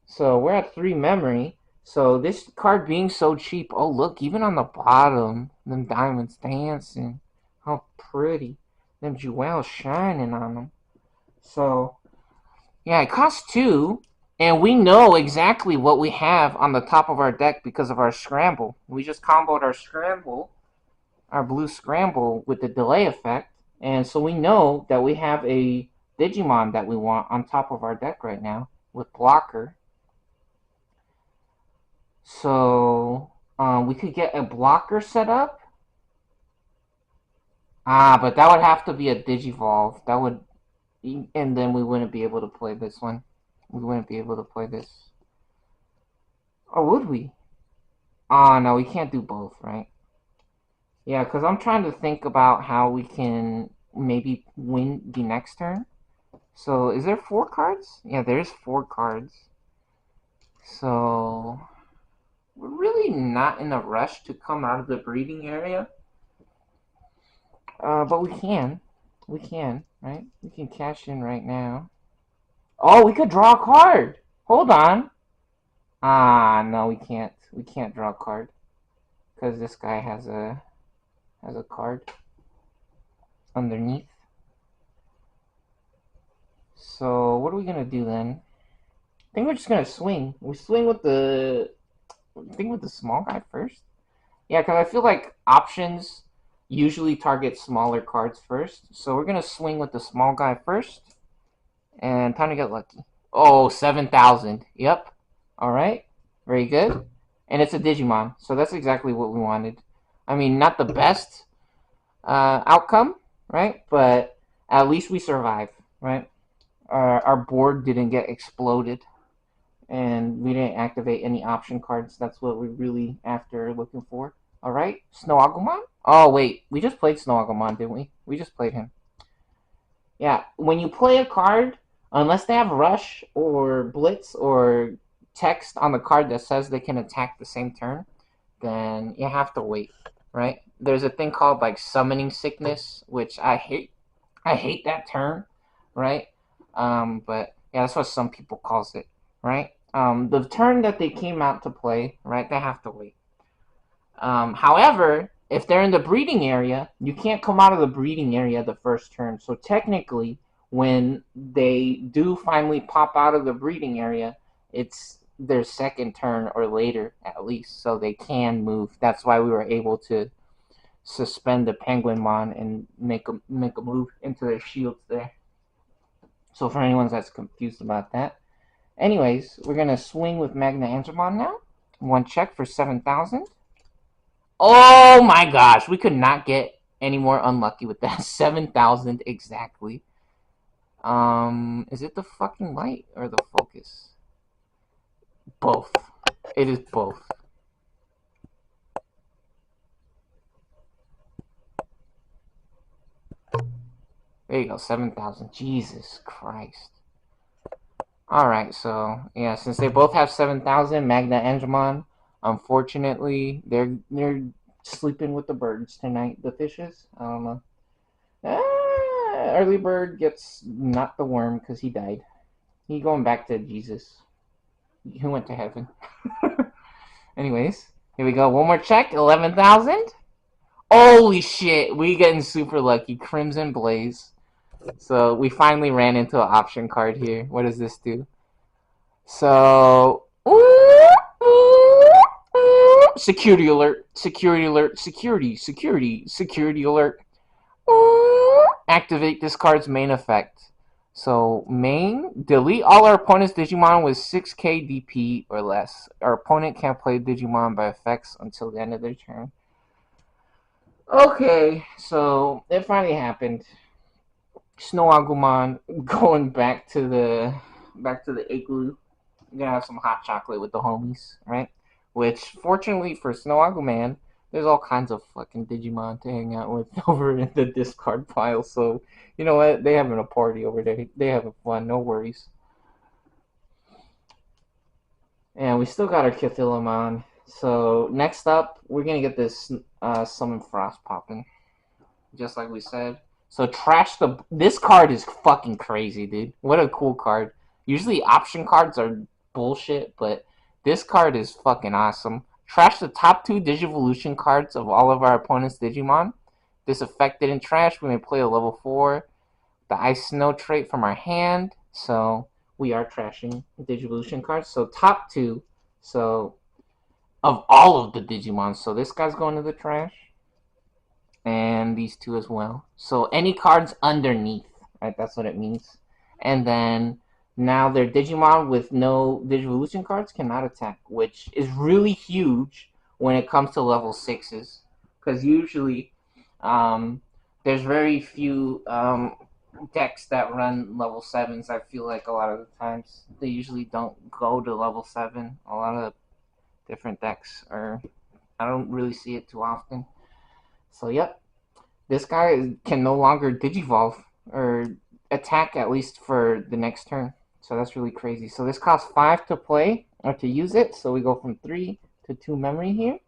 So, we're at 3 memory. So, this card being so cheap, oh, look, even on the bottom, them diamonds dancing. How pretty. Them jewels shining on them. So, yeah, it costs 2, and we know exactly what we have on the top of our deck because of our scramble. We just comboed our scramble, our blue scramble, with the delay effect, and so we know that we have a Digimon that we want on top of our deck right now with blocker. So we could get a blocker set up. But that would have to be a Digivolve. That would, and then we wouldn't be able to play this one. We wouldn't be able to play this. Or would we? No, we can't do both, right? Yeah, because I'm trying to think about how we can maybe win the next turn. So, is there 4 cards? Yeah, there's 4 cards. So, we're really not in a rush to come out of the breeding area. But we can. We can, right? We can cash in right now. Oh, we could draw a card! Hold on. No, we can't. We can't draw a card. Because this guy has a card underneath. So what are we gonna do then? I think we're just gonna swing. We swing with the small guy first. Yeah, because I feel like options usually target smaller cards first. So we're gonna swing with the small guy first. And time to get lucky. Oh, 7,000. Yep. All right. Very good. And it's a Digimon, so that's exactly what we wanted. I mean, not the best outcome, right? But at least we survived, right? Our board didn't get exploded, and we didn't activate any option cards. That's what we're really after looking for. All right, Snow Agumon. Oh wait, we just played Snow Agumon, didn't we? We just played him. Yeah, when you play a card, unless they have rush or blitz or text on the card that says they can attack the same turn, then you have to wait, right? There's a thing called like summoning sickness, which I hate. I hate that term, right? But yeah, that's what some people calls it, right? The turn that they came out to play, right? They have to wait. However, if they're in the breeding area, you can't come out of the breeding area the first turn. So technically, when they do finally pop out of the breeding area, it's their second turn or later at least, so they can move. That's why we were able to suspend the Penguinmon and make a move into their shields there. So for anyone that's confused about that, anyways, we're gonna swing with Magna Angemon now. One check for 7,000. Oh my gosh, we could not get any more unlucky with that. 7,000 exactly. Is it the fucking light or the focus? Both. It is both. There you go, 7,000. Jesus Christ. Alright, so yeah, since they both have 7,000, Magna Angemon, unfortunately, they're sleeping with the birds tonight. The fishes, I don't know. Early bird gets not the worm because he died. He going back to Jesus. He went to heaven. Anyways, here we go. One more check. 11,000. Holy shit! We getting super lucky. Crimson Blaze. So we finally ran into an option card here. What does this do? So security alert. Security alert. Security alert. Activate this card's main effect. So main, delete all our opponent's Digimon with 6k DP or less. Our opponent can't play Digimon by effects until the end of their turn. Okay, so it finally happened. Snow Agumon going back to the igloo. We're gonna have some hot chocolate with the homies, right? Which, fortunately for Snow Aguman, there's all kinds of fucking Digimon to hang out with over in the discard pile. So, you know what? They having a party over there. They having fun. No worries. And we still got our Cathilamon. So, next up, we're gonna get this Summon Frost popping. Just like we said. So trash the. This card is fucking crazy, dude. What a cool card. Usually option cards are bullshit, but this card is fucking awesome. Trash the top two Digivolution cards of all of our opponent's Digimon. This effect didn't trash. We may play a level 4. The Ice Snow trait from our hand. So we are trashing Digivolution cards. So top two. So of all of the Digimon. So this guy's going to the trash and these two as well. So any cards underneath, right? That's what it means. And then now their Digimon with no Digivolution cards cannot attack, which is really huge when it comes to level 6s. Because usually there's very few decks that run level 7s. I feel like a lot of the times they usually don't go to level 7. A lot of different decks are, I don't really see it too often. So, yep, this guy can no longer digivolve or attack at least for the next turn. So that's really crazy. So this costs 5 to play or to use it. So we go from 3 to 2 memory here.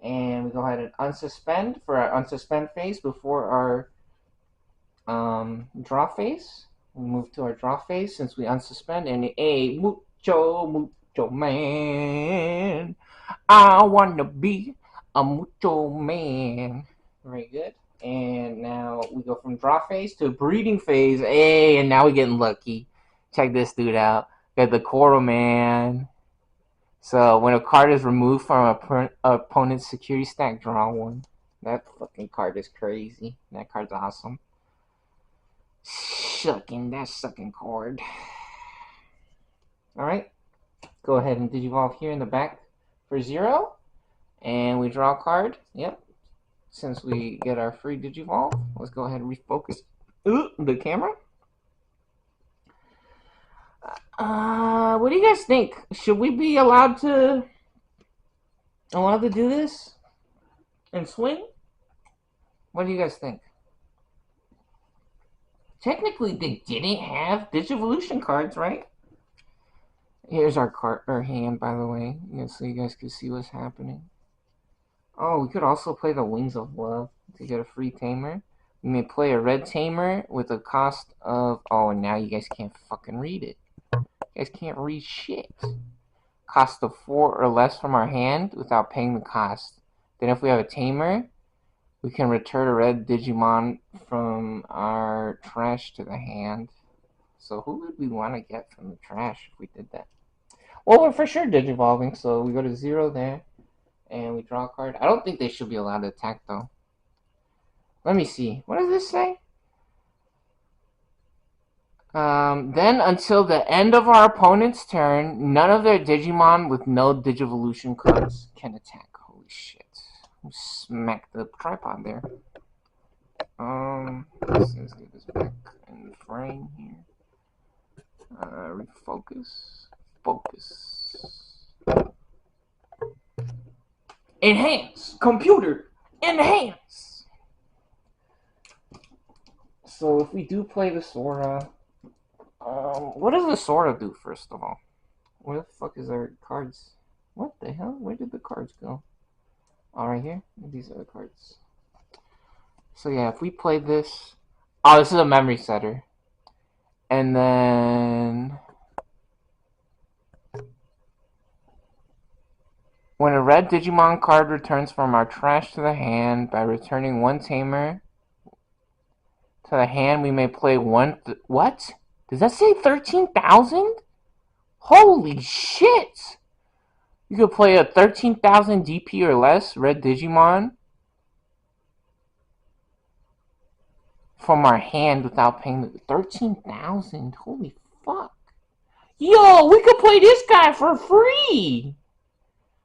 And we go ahead and unsuspend for our unsuspend phase before our draw phase. We move to our draw phase since we unsuspend. And a mucho man. I wanna be a mucho man. Very good. And now we go from draw phase to breeding phase. Hey, and now we're getting lucky. Check this dude out. Got the Coral Man. So when a card is removed from an opponent's security stack, draw one. That fucking card is crazy. That card's awesome. That sucking card. Alright. Go ahead and digivolve here in the back for 0. And we draw a card. Yep. Since we get our free Digivolve, let's go ahead and refocus the camera. What do you guys think? Should we be allowed to do this and swing? What do you guys think? technically they didn't have Digivolution cards, right? Here's our hand, by the way, so you guys can see what's happening. Oh, we could also play the Wings of Love to get a free tamer. We may play a red tamer with a cost of... Oh, now you guys can't fucking read it. You guys can't read shit. Cost of 4 or less from our hand without paying the cost. Then if we have a tamer, we can return a red Digimon from our trash to the hand. So who would we want to get from the trash if we did that? Well, we're for sure Digivolving, so we go to 0 there. And we draw a card. I don't think they should be allowed to attack, though. Let me see. What does this say? Then, until the end of our opponent's turn, none of their Digimon with no Digivolution cards can attack. Holy shit. Smack the tripod there. Let's get this back in the frame here. Refocus. Focus. Enhance! Computer! Enhance! So if we do play the Sora, what does the Sora do, first of all? Where the fuck is our cards? What the hell? Where did the cards go? Oh, right here? These are the cards. So yeah, if we play this... Oh, this is a memory setter. And then... When a red Digimon card returns from our trash to the hand by returning one tamer to the hand, we may play one... What? Does that say 13,000? Holy shit! You could play a 13,000 DP or less red Digimon from our hand without paying the 13,000. Holy fuck. Yo, we could play this guy for free!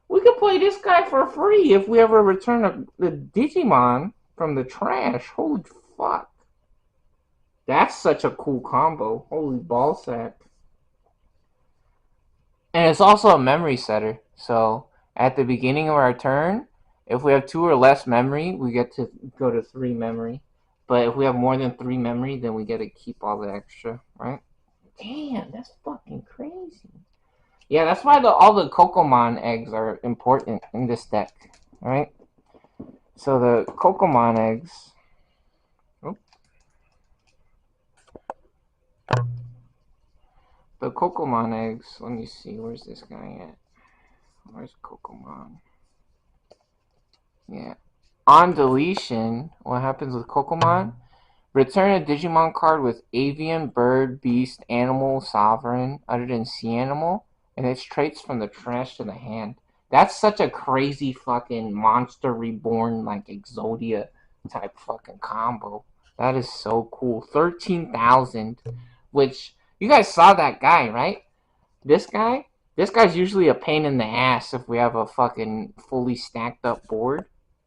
We could play this guy for free if we ever return the Digimon from the trash. Holy fuck. That's such a cool combo. Holy ballsack. And it's also a memory setter. So at the beginning of our turn, if we have 2 or less memory, we get to go to 3 memory. But if we have more than 3 memory, then we get to keep all the extra, right? Damn, that's fucking crazy. Yeah, that's why all the Kokomon eggs are important in this deck, right? So the Kokomon eggs... Oh. The Kokomon eggs, let me see, where's this guy at? Where's Kokomon? Yeah. On deletion, what happens with Kokomon? Return a Digimon card with avian, bird, beast, animal, sovereign, other than sea animal, and its traits from the trash to the hand. That's such a crazy fucking Monster Reborn, like Exodia type fucking combo. That is so cool. 13,000, which you guys saw that guy, right? This guy's usually a pain in the ass if we have a fucking fully stacked up board.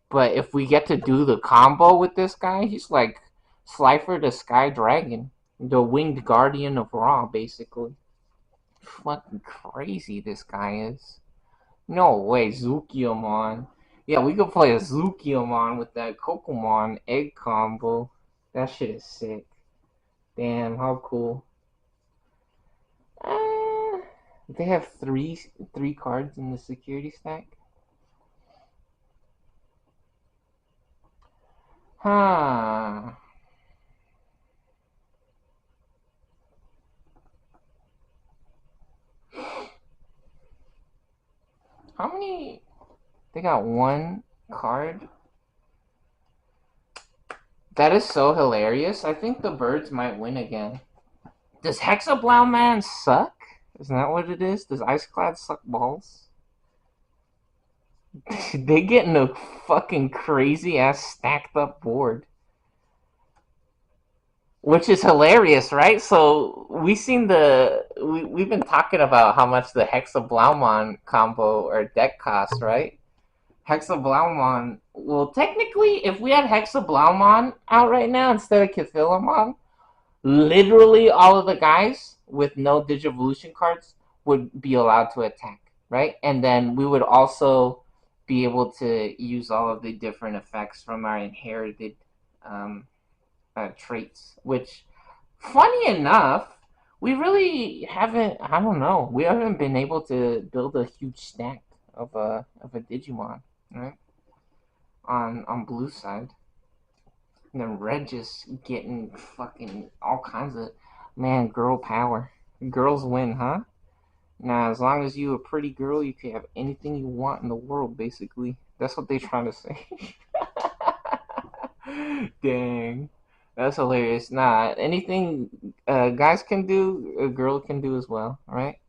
But if we get to do the combo with this guy, he's like Slifer the Sky Dragon, the winged guardian of Ra, basically. Fucking crazy this guy is. No way, Zukiamon. Yeah, we could play a Zukiamon with that Kokomon egg combo. That shit is sick. Damn, how cool. They have three cards in the security stack. Huh. How many? They got 1 card. That is so hilarious. I think the birds might win again. Does hexablaumon suck? Isn't that what it is? Does iceclad suck balls? They getting a fucking crazy ass stacked up board. Which is hilarious, right? So we've been talking about how much the hexablaumon combo or deck costs, right? Hexablaumon. Well, technically, if we had hexablaumon out right now instead of Cathilamon, literally all of the guys with no Digivolution cards would be allowed to attack, right? And then we would also be able to use all of the different effects from our inherited traits, which Funny enough, we really haven't. I don't know. We haven't been able to build a huge stack of a Digimon, right? On blue side, and then red just getting fucking all kinds of man girl power. Girls win, huh? Now, as long as you a pretty girl, you can have anything you want in the world. Basically, that's what they trying to say. Dang, that's hilarious. Nah, anything guys can do, a girl can do as well, right?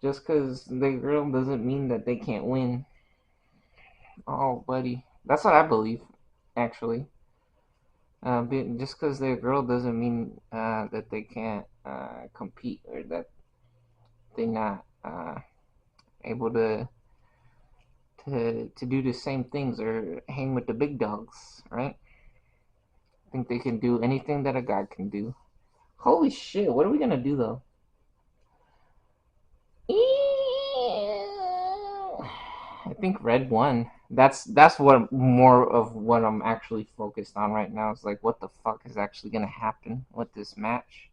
Just because they girl doesn't mean that they can't win. Oh, buddy, that's what I believe, actually. Just because they're a girl doesn't mean that they can't compete or that they're not able to do the same things or hang with the big dogs, right? I think they can do anything that a guy can do. Holy shit! What are we gonna do though? I think red won. That's what more of what I'm actually focused on right now. Is like what the fuck is actually gonna happen with this match.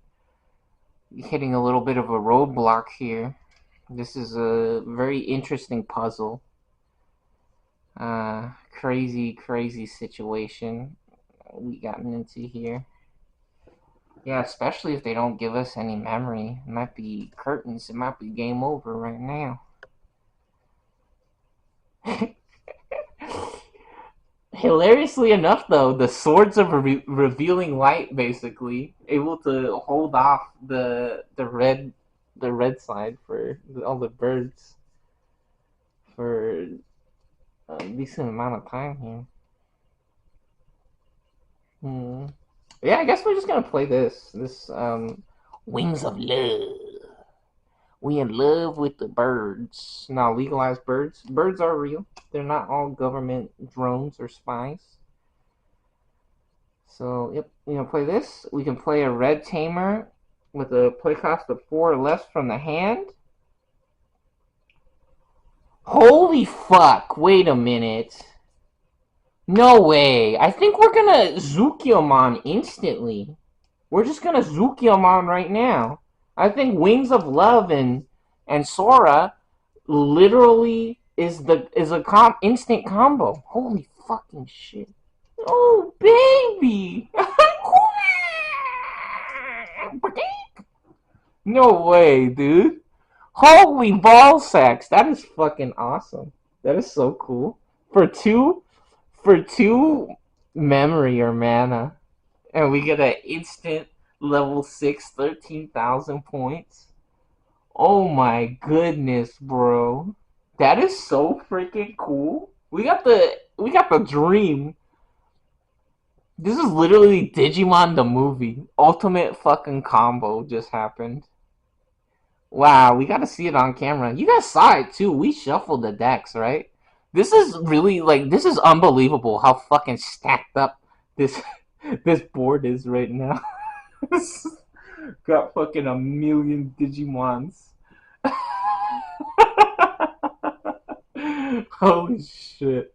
Hitting a little bit of a roadblock here. This is a very interesting puzzle. Crazy situation we gotten into here. Yeah, especially if they don't give us any memory. It might be curtains. It might be game over right now. Hilariously enough, though, the swords of revealing light basically able to hold off the red side for all the birds for a decent amount of time here. Hmm. Yeah, I guess we're just gonna play this Wings of Love. We in love with the birds. Now legalized birds. Birds are real. They're not all government drones or spies. So yep, you know, play this. We can play a red tamer with a play cost of 4 or less from the hand. Holy fuck! Wait a minute. No way. I think we're gonna Zukiomon instantly. We're just gonna Zukiomon right now. I think Wings of Love and Sora literally is a instant combo. Holy fucking shit. Oh baby. No way, dude. Holy ball sacks. That is fucking awesome. That is so cool. For two memory or mana. And we get an instant level 6, 13,000 points. Oh my goodness, bro. That is so freaking cool. We got the dream. This is literally Digimon the movie. Ultimate fucking combo just happened. Wow, we got to see it on camera. You guys saw it too. We shuffled the decks, right? This is really like this is unbelievable how fucking stacked up this this board is right now. Got fucking a million Digimons. Holy shit.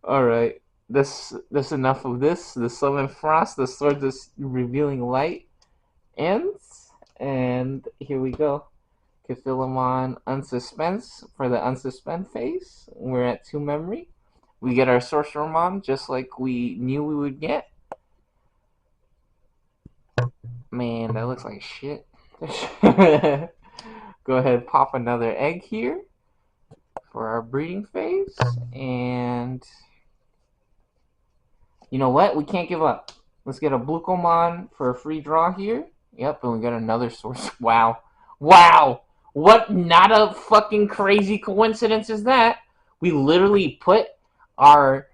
Alright. This enough of this. The Summon Frost, the Sword of Revealing Light ends. And here we go. Cathilamon Unsuspense for the Unsuspend phase. We're at 2 memory. We get our Sorcerermon just like we knew we would get. Man, that looks like shit. Go ahead, pop another egg here for our breeding phase. And you know what? We can't give up. Let's get a Blukomon for a free draw here. Yep, and we got another source. Wow. Wow. What not a fucking crazy coincidence is that? We literally put our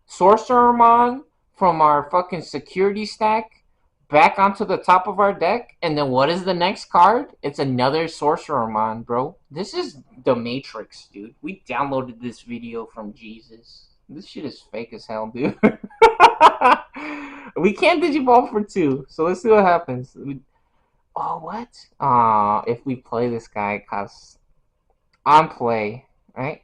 Sorcerermon from our fucking security stack back onto the top of our deck, and then what is the next card? It's another Sorcerermon, bro. This is the Matrix, dude. We downloaded this video from Jesus. This shit is fake as hell, dude. We can't Digiball for 2, so let's see what happens. Oh, what? If we play this guy, cause on play, right?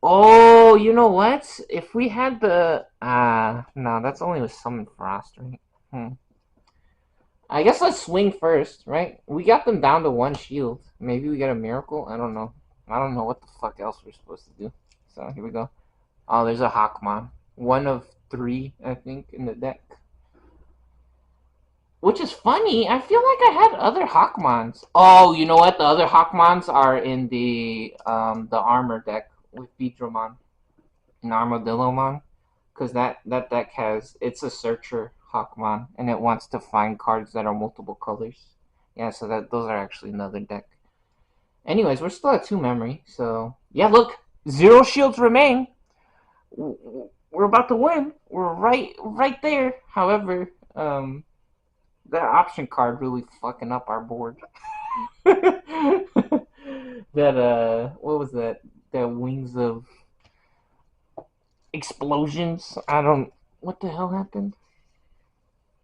Oh, you know what? If we had the no, that's only with Summon Frost, right? I guess let's swing first, right? We got them down to one shield. Maybe we get a miracle. I don't know. I don't know what the fuck else we're supposed to do. So here we go. Oh, there's a Hawkmon. One of three, I think, in the deck. Which is funny. I feel like I had other Hawkmons. Oh, you know what? The other Hawkmons are in the armor deck with Beedramon and Armadillomon. Because that deck has, it's a searcher Hawkmon, and it wants to find cards that are multiple colors. Yeah, so those are actually another deck. Anyways, we're still at 2 memory, so yeah, look, 0 shields remain. We're about to win. We're right there. However, that option card really fucking up our board. That what was that? That Wings of Explosions. I don't. What the hell happened?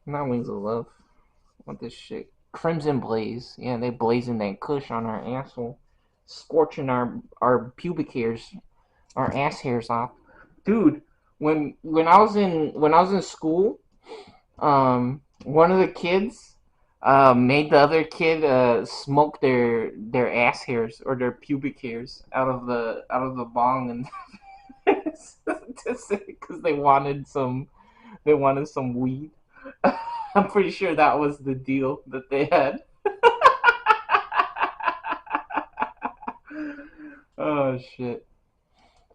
Not Wings of Love. What this shit? Crimson Blaze. Yeah, they blazing that kush on our asshole, scorching our pubic hairs, our ass hairs off. Dude, when I was in school, one of the kids made the other kid smoke their ass hairs or their pubic hairs out of the bong and because they wanted some weed. I'm pretty sure that was the deal that they had. Oh shit.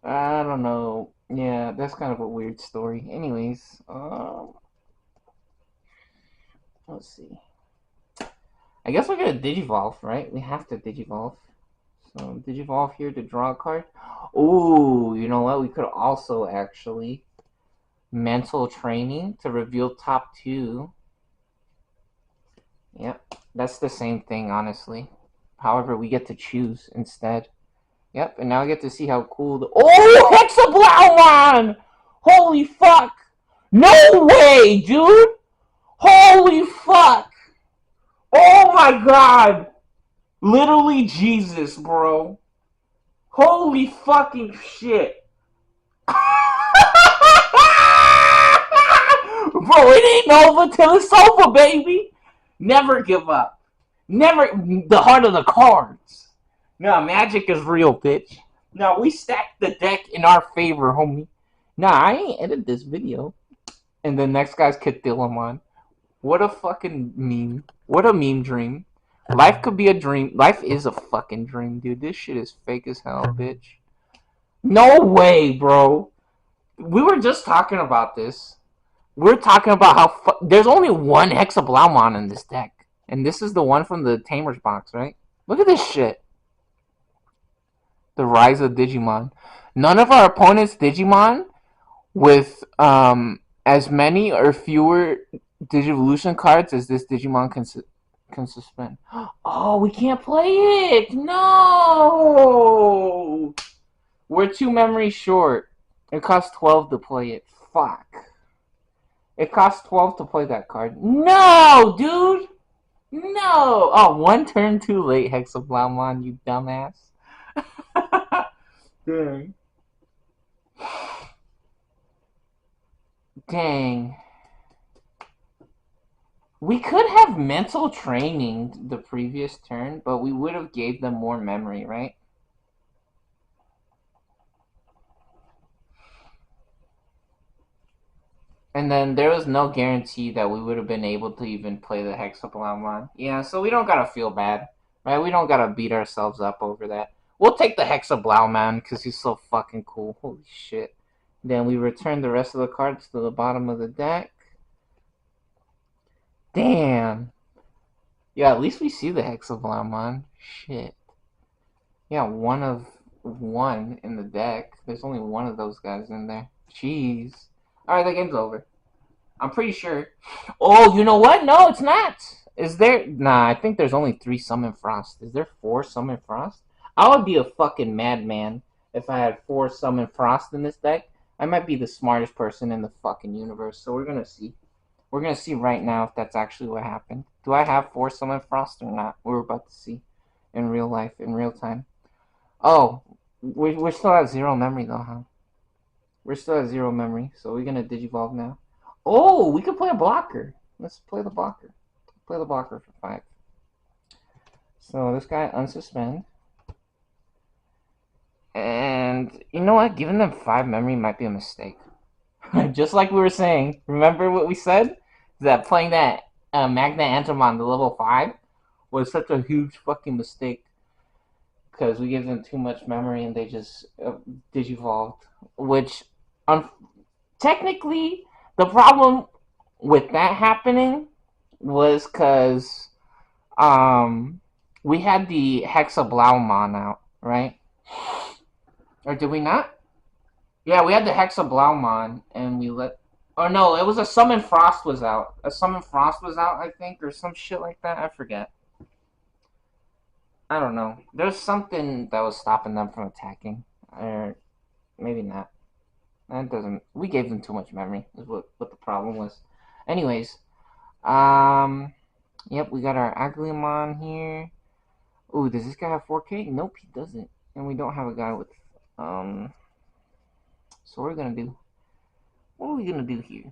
I don't know. Yeah, that's kind of a weird story. Anyways, let's see. I guess we're gonna digivolve, right? We have to digivolve. So digivolve here to draw a card. Ooh, you know what? We could also actually mental training to reveal top 2. Yep, that's the same thing, honestly. However, we get to choose instead. Yep, and now I get to see how cool the. Oh, hexablaumon! Holy fuck! No way, dude! Holy fuck! Oh my god! Literally Jesus, bro. Holy fucking shit. Bro, it ain't over till it's over, baby. Never give up. Never. The heart of the cards. No, magic is real, bitch. No, we stacked the deck in our favor, homie. Nah, I ain't edit this video. And the next guy's Cthulhu. What a fucking meme. What a meme dream. Life could be a dream. Life is a fucking dream, dude. This shit is fake as hell, bitch. No way, bro. We were just talking about this. We're talking about how there's only one hexablaumon in this deck. And this is the one from the Tamer's box, right? Look at this shit. The Rise of Digimon. None of our opponents' Digimon with as many or fewer Digivolution cards as this Digimon can suspend. Oh, we can't play it! No! We're 2 memories short. It costs 12 to play it. Fuck. It costs 12 to play that card. No, dude! No! Oh, 1 turn too late, hexablaumon, you dumbass. Dang. Dang. We could have mental training the previous turn, but we would have gave them more memory, right? And then there was no guarantee that we would have been able to even play the hexablaumon. Yeah, so we don't gotta feel bad, right? We don't gotta beat ourselves up over that. We'll take the hexablaumon because he's so fucking cool. Holy shit. Then we return the rest of the cards to the bottom of the deck. Damn. Yeah, at least we see the hexablaumon. Shit. Yeah, 1 of 1 in the deck. There's only 1 of those guys in there. Jeez. Alright, the game's over. I'm pretty sure. Oh, you know what? No, it's not. Is there? Nah, I think there's only 3 Summon Frost. Is there 4 Summon Frost? I would be a fucking madman if I had 4 Summon Frost in this deck. I might be the smartest person in the fucking universe. So we're gonna see. We're gonna see right now if that's actually what happened. Do I have 4 Summon Frost or not? We're about to see in real life, in real time. Oh, we're still at 0 memory though, huh? We're still at 0 memory, so we're gonna digivolve now. Oh, we could play a blocker. Let's play the blocker. Play the blocker for 5. So this guy unsuspend. And you know what? Giving them 5 memory might be a mistake. Just like we were saying. Remember what we said? That playing that Magna Antimon, the level 5, was such a huge fucking mistake. Because we gave them too much memory and they just digivolved. Which, technically, the problem with that happening was because we had the hexablaumon out, right? Or did we not? Yeah, we had the hexablaumon, and we let. Oh no, it was a summon frost was out. A summon frost was out, I think, or some shit like that. I forget. I don't know. There's something that was stopping them from attacking, or maybe not. That doesn't. We gave them too much memory. Is what the problem was. Anyways, um, yep, we got our Aglimon here. Ooh, does this guy have 4K? Nope, he doesn't. And we don't have a guy with So what are we gonna do? What are we gonna do here?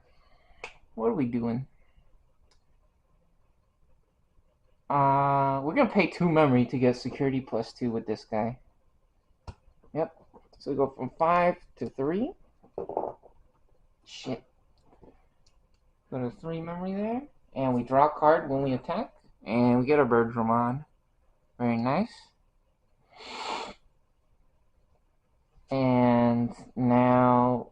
What are we doing? We're gonna pay 2 memory to get security +2 with this guy. Yep. So we go from 5 to 3. Shit. Go to 3 memory there. And we draw a card when we attack. And we get our Birdramon. Very nice. And now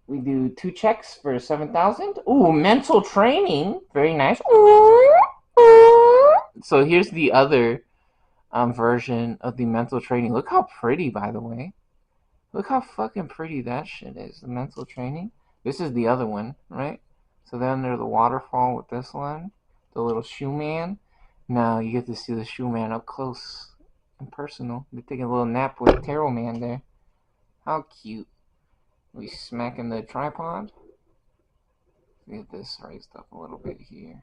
we do 2 checks for 7,000. Ooh, mental training. Very nice. So here's the other version of the mental training. Look how pretty, by the way. Look how fucking pretty that shit is. The mental training. This is the other one, right? So then there's the waterfall with this one. The little shoe man. Now you get to see the shoe man up close and personal. They're taking a little nap with Tarot Man there. How cute. We smacking the tripod. Get this raised up a little bit here.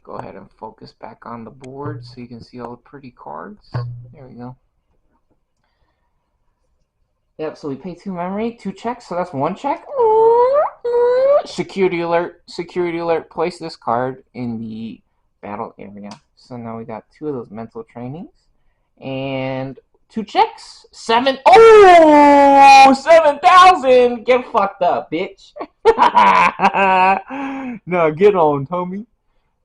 Go ahead and focus back on the board so you can see all the pretty cards. There we go. Yep, so we pay 2 memory, 2 checks, so that's 1 check. Security alert, security alert. Place this card in the battle area. So now we got 2 of those mental trainings. And 2 checks. 7. Oh, 7,000. Get fucked up, bitch. No, get on, homie.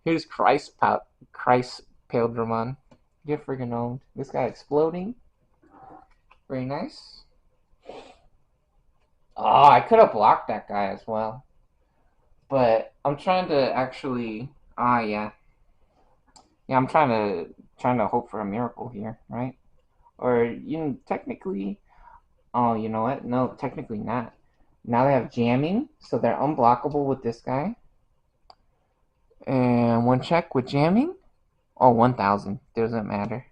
Here's Christ Paildramon. Get friggin' owned. This guy exploding. Very nice. Oh, I could have blocked that guy as well. But I'm trying to actually. Yeah. Yeah, I'm trying to hope for a miracle here, right? Or technically. Oh, you know what? No, technically not. Now they have jamming, so they're unblockable with this guy. And 1 check with jamming. Oh, 1,000. Doesn't matter.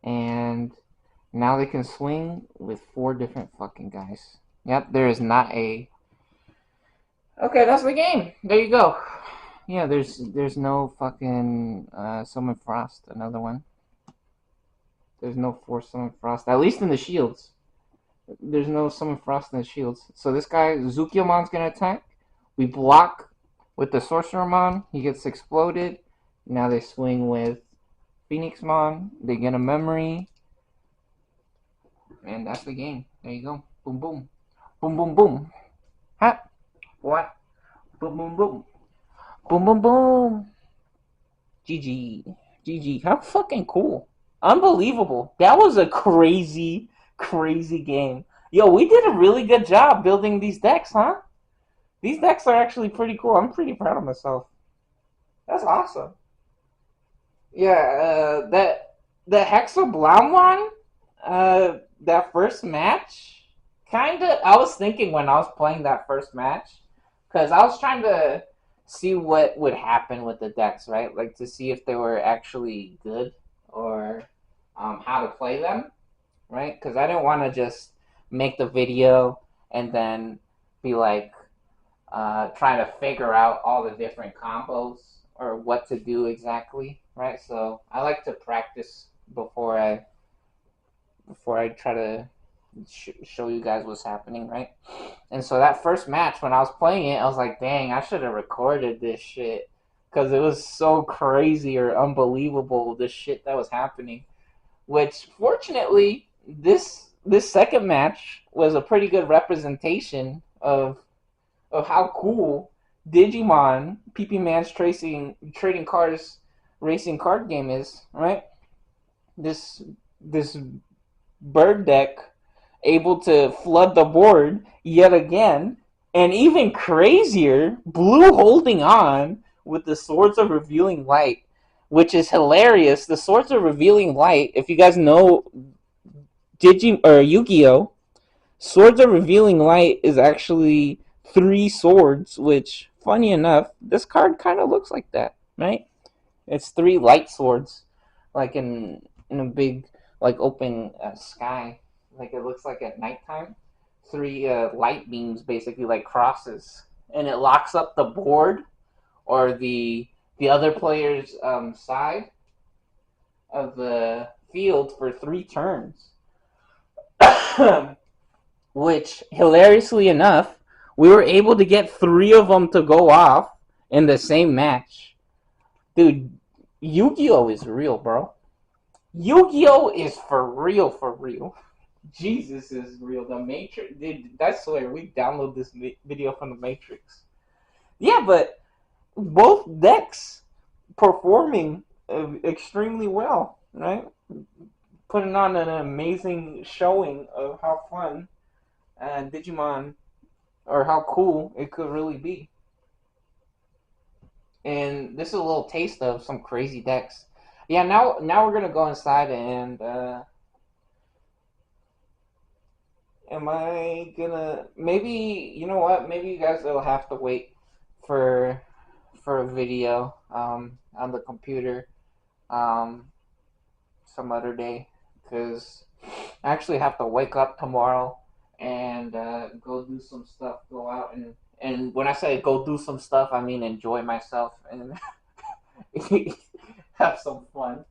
And now they can swing with 4 different fucking guys. Yep, there is not a. Okay, that's the game. There you go. Yeah, there's no fucking Summon Frost. Another one. There's no Force Summon Frost. At least in the shields. There's no Summon Frost in the shields. So this guy, Zukiomon's gonna attack. We block with the Sorcerermon. He gets exploded. Now they swing with Phoenixmon. They get a memory. And that's the game. There you go. Boom, boom. Boom, boom, boom. Ha! What? Boom, boom, boom. Boom, boom, boom. GG. GG. How fucking cool. Unbelievable. That was a crazy, crazy game. Yo, we did a really good job building these decks, huh? These decks are actually pretty cool. I'm pretty proud of myself. That's awesome. Yeah, the Hexablaumon, that first match, kinda. I was thinking when I was playing that first match, because I was trying to see what would happen with the decks, right? Like to see if they were actually good or how to play them, right? Because I didn't want to just make the video and then be like trying to figure out all the different combos or what to do exactly, right? So I like to practice before I try to show you guys what's happening, right? And so that first match, when I was playing it, I was like, dang, I should have recorded this shit. because it was so crazy or unbelievable the shit that was happening. Which fortunately, this second match was a pretty good representation of how cool Digimon PP Man's trading cards racing card game is, right? This bird deck able to flood the board yet again, and even crazier, Blue holding on with the Swords of Revealing Light, which is hilarious. The Swords of Revealing Light, if you guys know Yu-Gi-Oh, Swords of Revealing Light is actually three swords, which, funny enough, this card kind of looks like that, right? It's three light swords, like in a big, like open sky, like it looks like at nighttime. Three light beams, basically like crosses, and it locks up the board or the other player's side of the field for 3 turns. Which, hilariously enough, we were able to get 3 of them to go off in the same match. Dude, Yu-Gi-Oh is real, bro. Yu-Gi-Oh is for real, for real. Jesus is real. The Matrix, dude, I swear, we download this video from the Matrix. Yeah, but both decks performing extremely well, right? Putting on an amazing showing of how fun Digimon, or how cool it could really be. And this is a little taste of some crazy decks. Yeah, now we're gonna go inside and am I gonna, maybe, you know what? Maybe you guys will have to wait for a video on the computer some other day, because I actually have to wake up tomorrow and go do some stuff, go out and when I say go do some stuff, I mean enjoy myself and have some fun.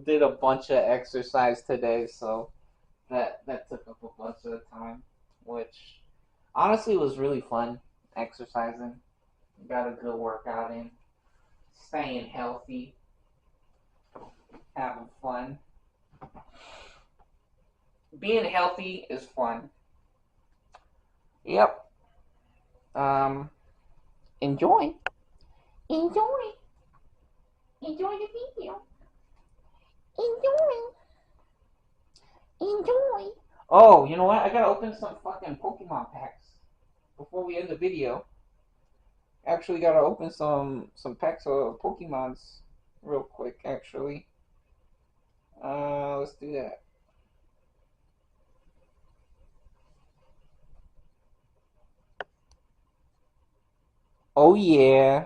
Did a bunch of exercise today, so that took up a bunch of time, which honestly was really fun exercising. Got a good workout in, staying healthy, having fun. Being healthy is fun. Yep. Enjoy. Enjoy. Enjoy the video. Enjoy. Enjoy. Oh, you know what? I gotta open some fucking Pokemon packs before we end the video. Actually, gotta open some packs of Pokemons real quick. Actually, let's do that. Oh yeah.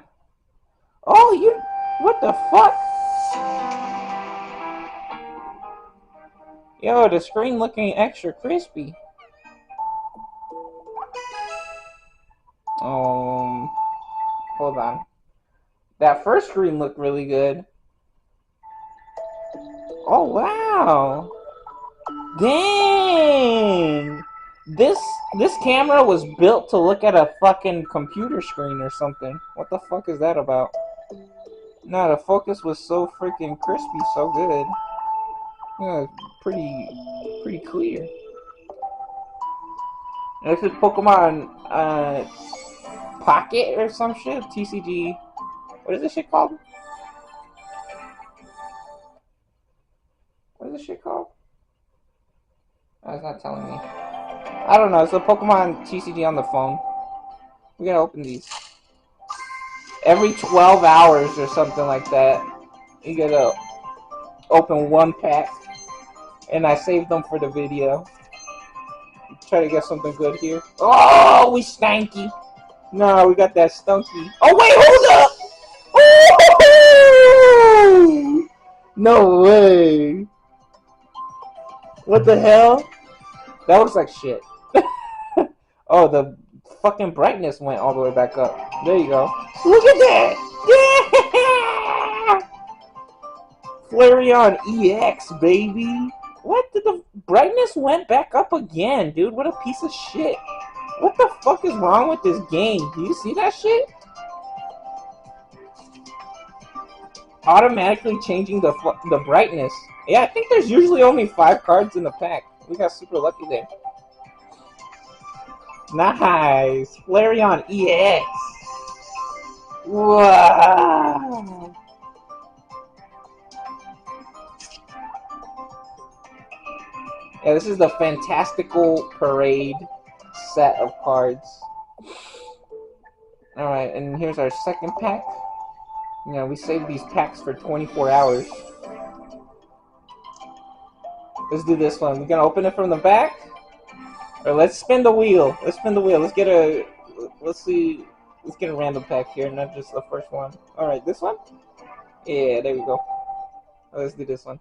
Oh, you. What the fuck? Yo, the screen looking extra crispy. Hold on. That first screen looked really good. Oh wow. Dang. This camera was built to look at a fucking computer screen or something. What the fuck is that about? No, the focus was so freaking crispy, so good. Yeah, pretty clear. This is Pokemon Pocket or some shit. TCG. What is this shit called? What is this shit called? Oh, it's not telling me. I don't know. It's a Pokemon TCG on the phone. We gotta open these. Every 12 hours or something like that, you gotta open one pack. And I saved them for the video. Try to get something good here. Oh, we stanky. No, we got that stunky. Oh, wait, hold up! Oh! No way. What the hell? That looks like shit. Oh, the fucking brightness went all the way back up. There you go. Look at that! Yeah! Flareon EX, baby. What? Did the brightness went back up again, dude? What a piece of shit. What the fuck is wrong with this game? Do you see that shit? automatically changing the brightness. Yeah, I think there's usually only 5 cards in the pack. We got super lucky there. Nice! Flareon EX! Wow! Yeah, this is the Fantastical Parade set of cards. Alright, and here's our second pack. You know, we saved these packs for 24 hours. Let's do this one. We're gonna open it from the back. Or let's spin the wheel. Let's spin the wheel. Let's get a... Let's see... Let's get a random pack here, not just the first one. Alright, this one? Yeah, there we go. Let's do this one.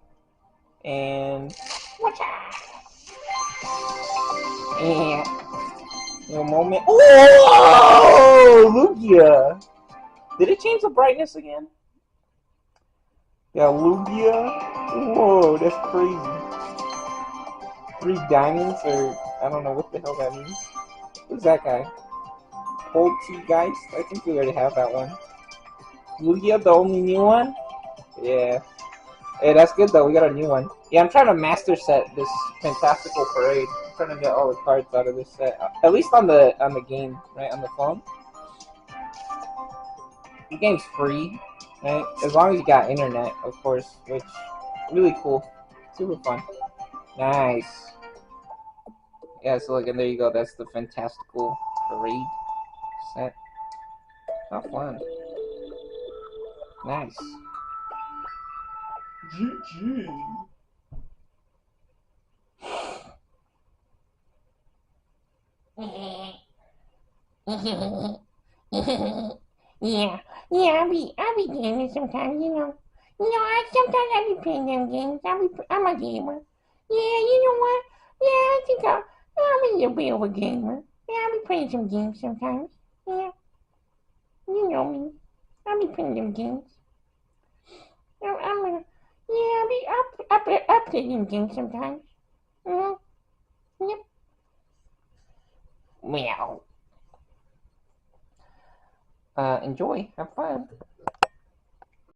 And... And... A moment. Oh! Lugia! Did it change the brightness again? Yeah, Lugia. Whoa, that's crazy. 3 diamonds, or I don't know what the hell that means. Who's that guy? Poltergeist? I think we already have that one. Lugia, the only new one? Yeah. Hey, that's good though. We got a new one. Yeah, I'm trying to master set this Fantastical Parade. I'm trying to get all the cards out of this set. At least on the game, right? On the phone. The game's free, right? As long as you got internet, of course, which really cool. Super fun. Nice. Yeah, so look, and there you go. That's the Fantastical Parade set. How fun. Nice. GG. Yeah, I'll be gaming sometimes, you know. Sometimes I'll be playing them games. I'm a gamer. Yeah, you know what? Yeah, I think I'm a little bit of a gamer. Yeah, I'll be playing some games sometimes. Yeah, you know me. I'll be playing them games. I'm gonna, yeah, I'll play them games sometimes. Yep. Well, enjoy. Have fun.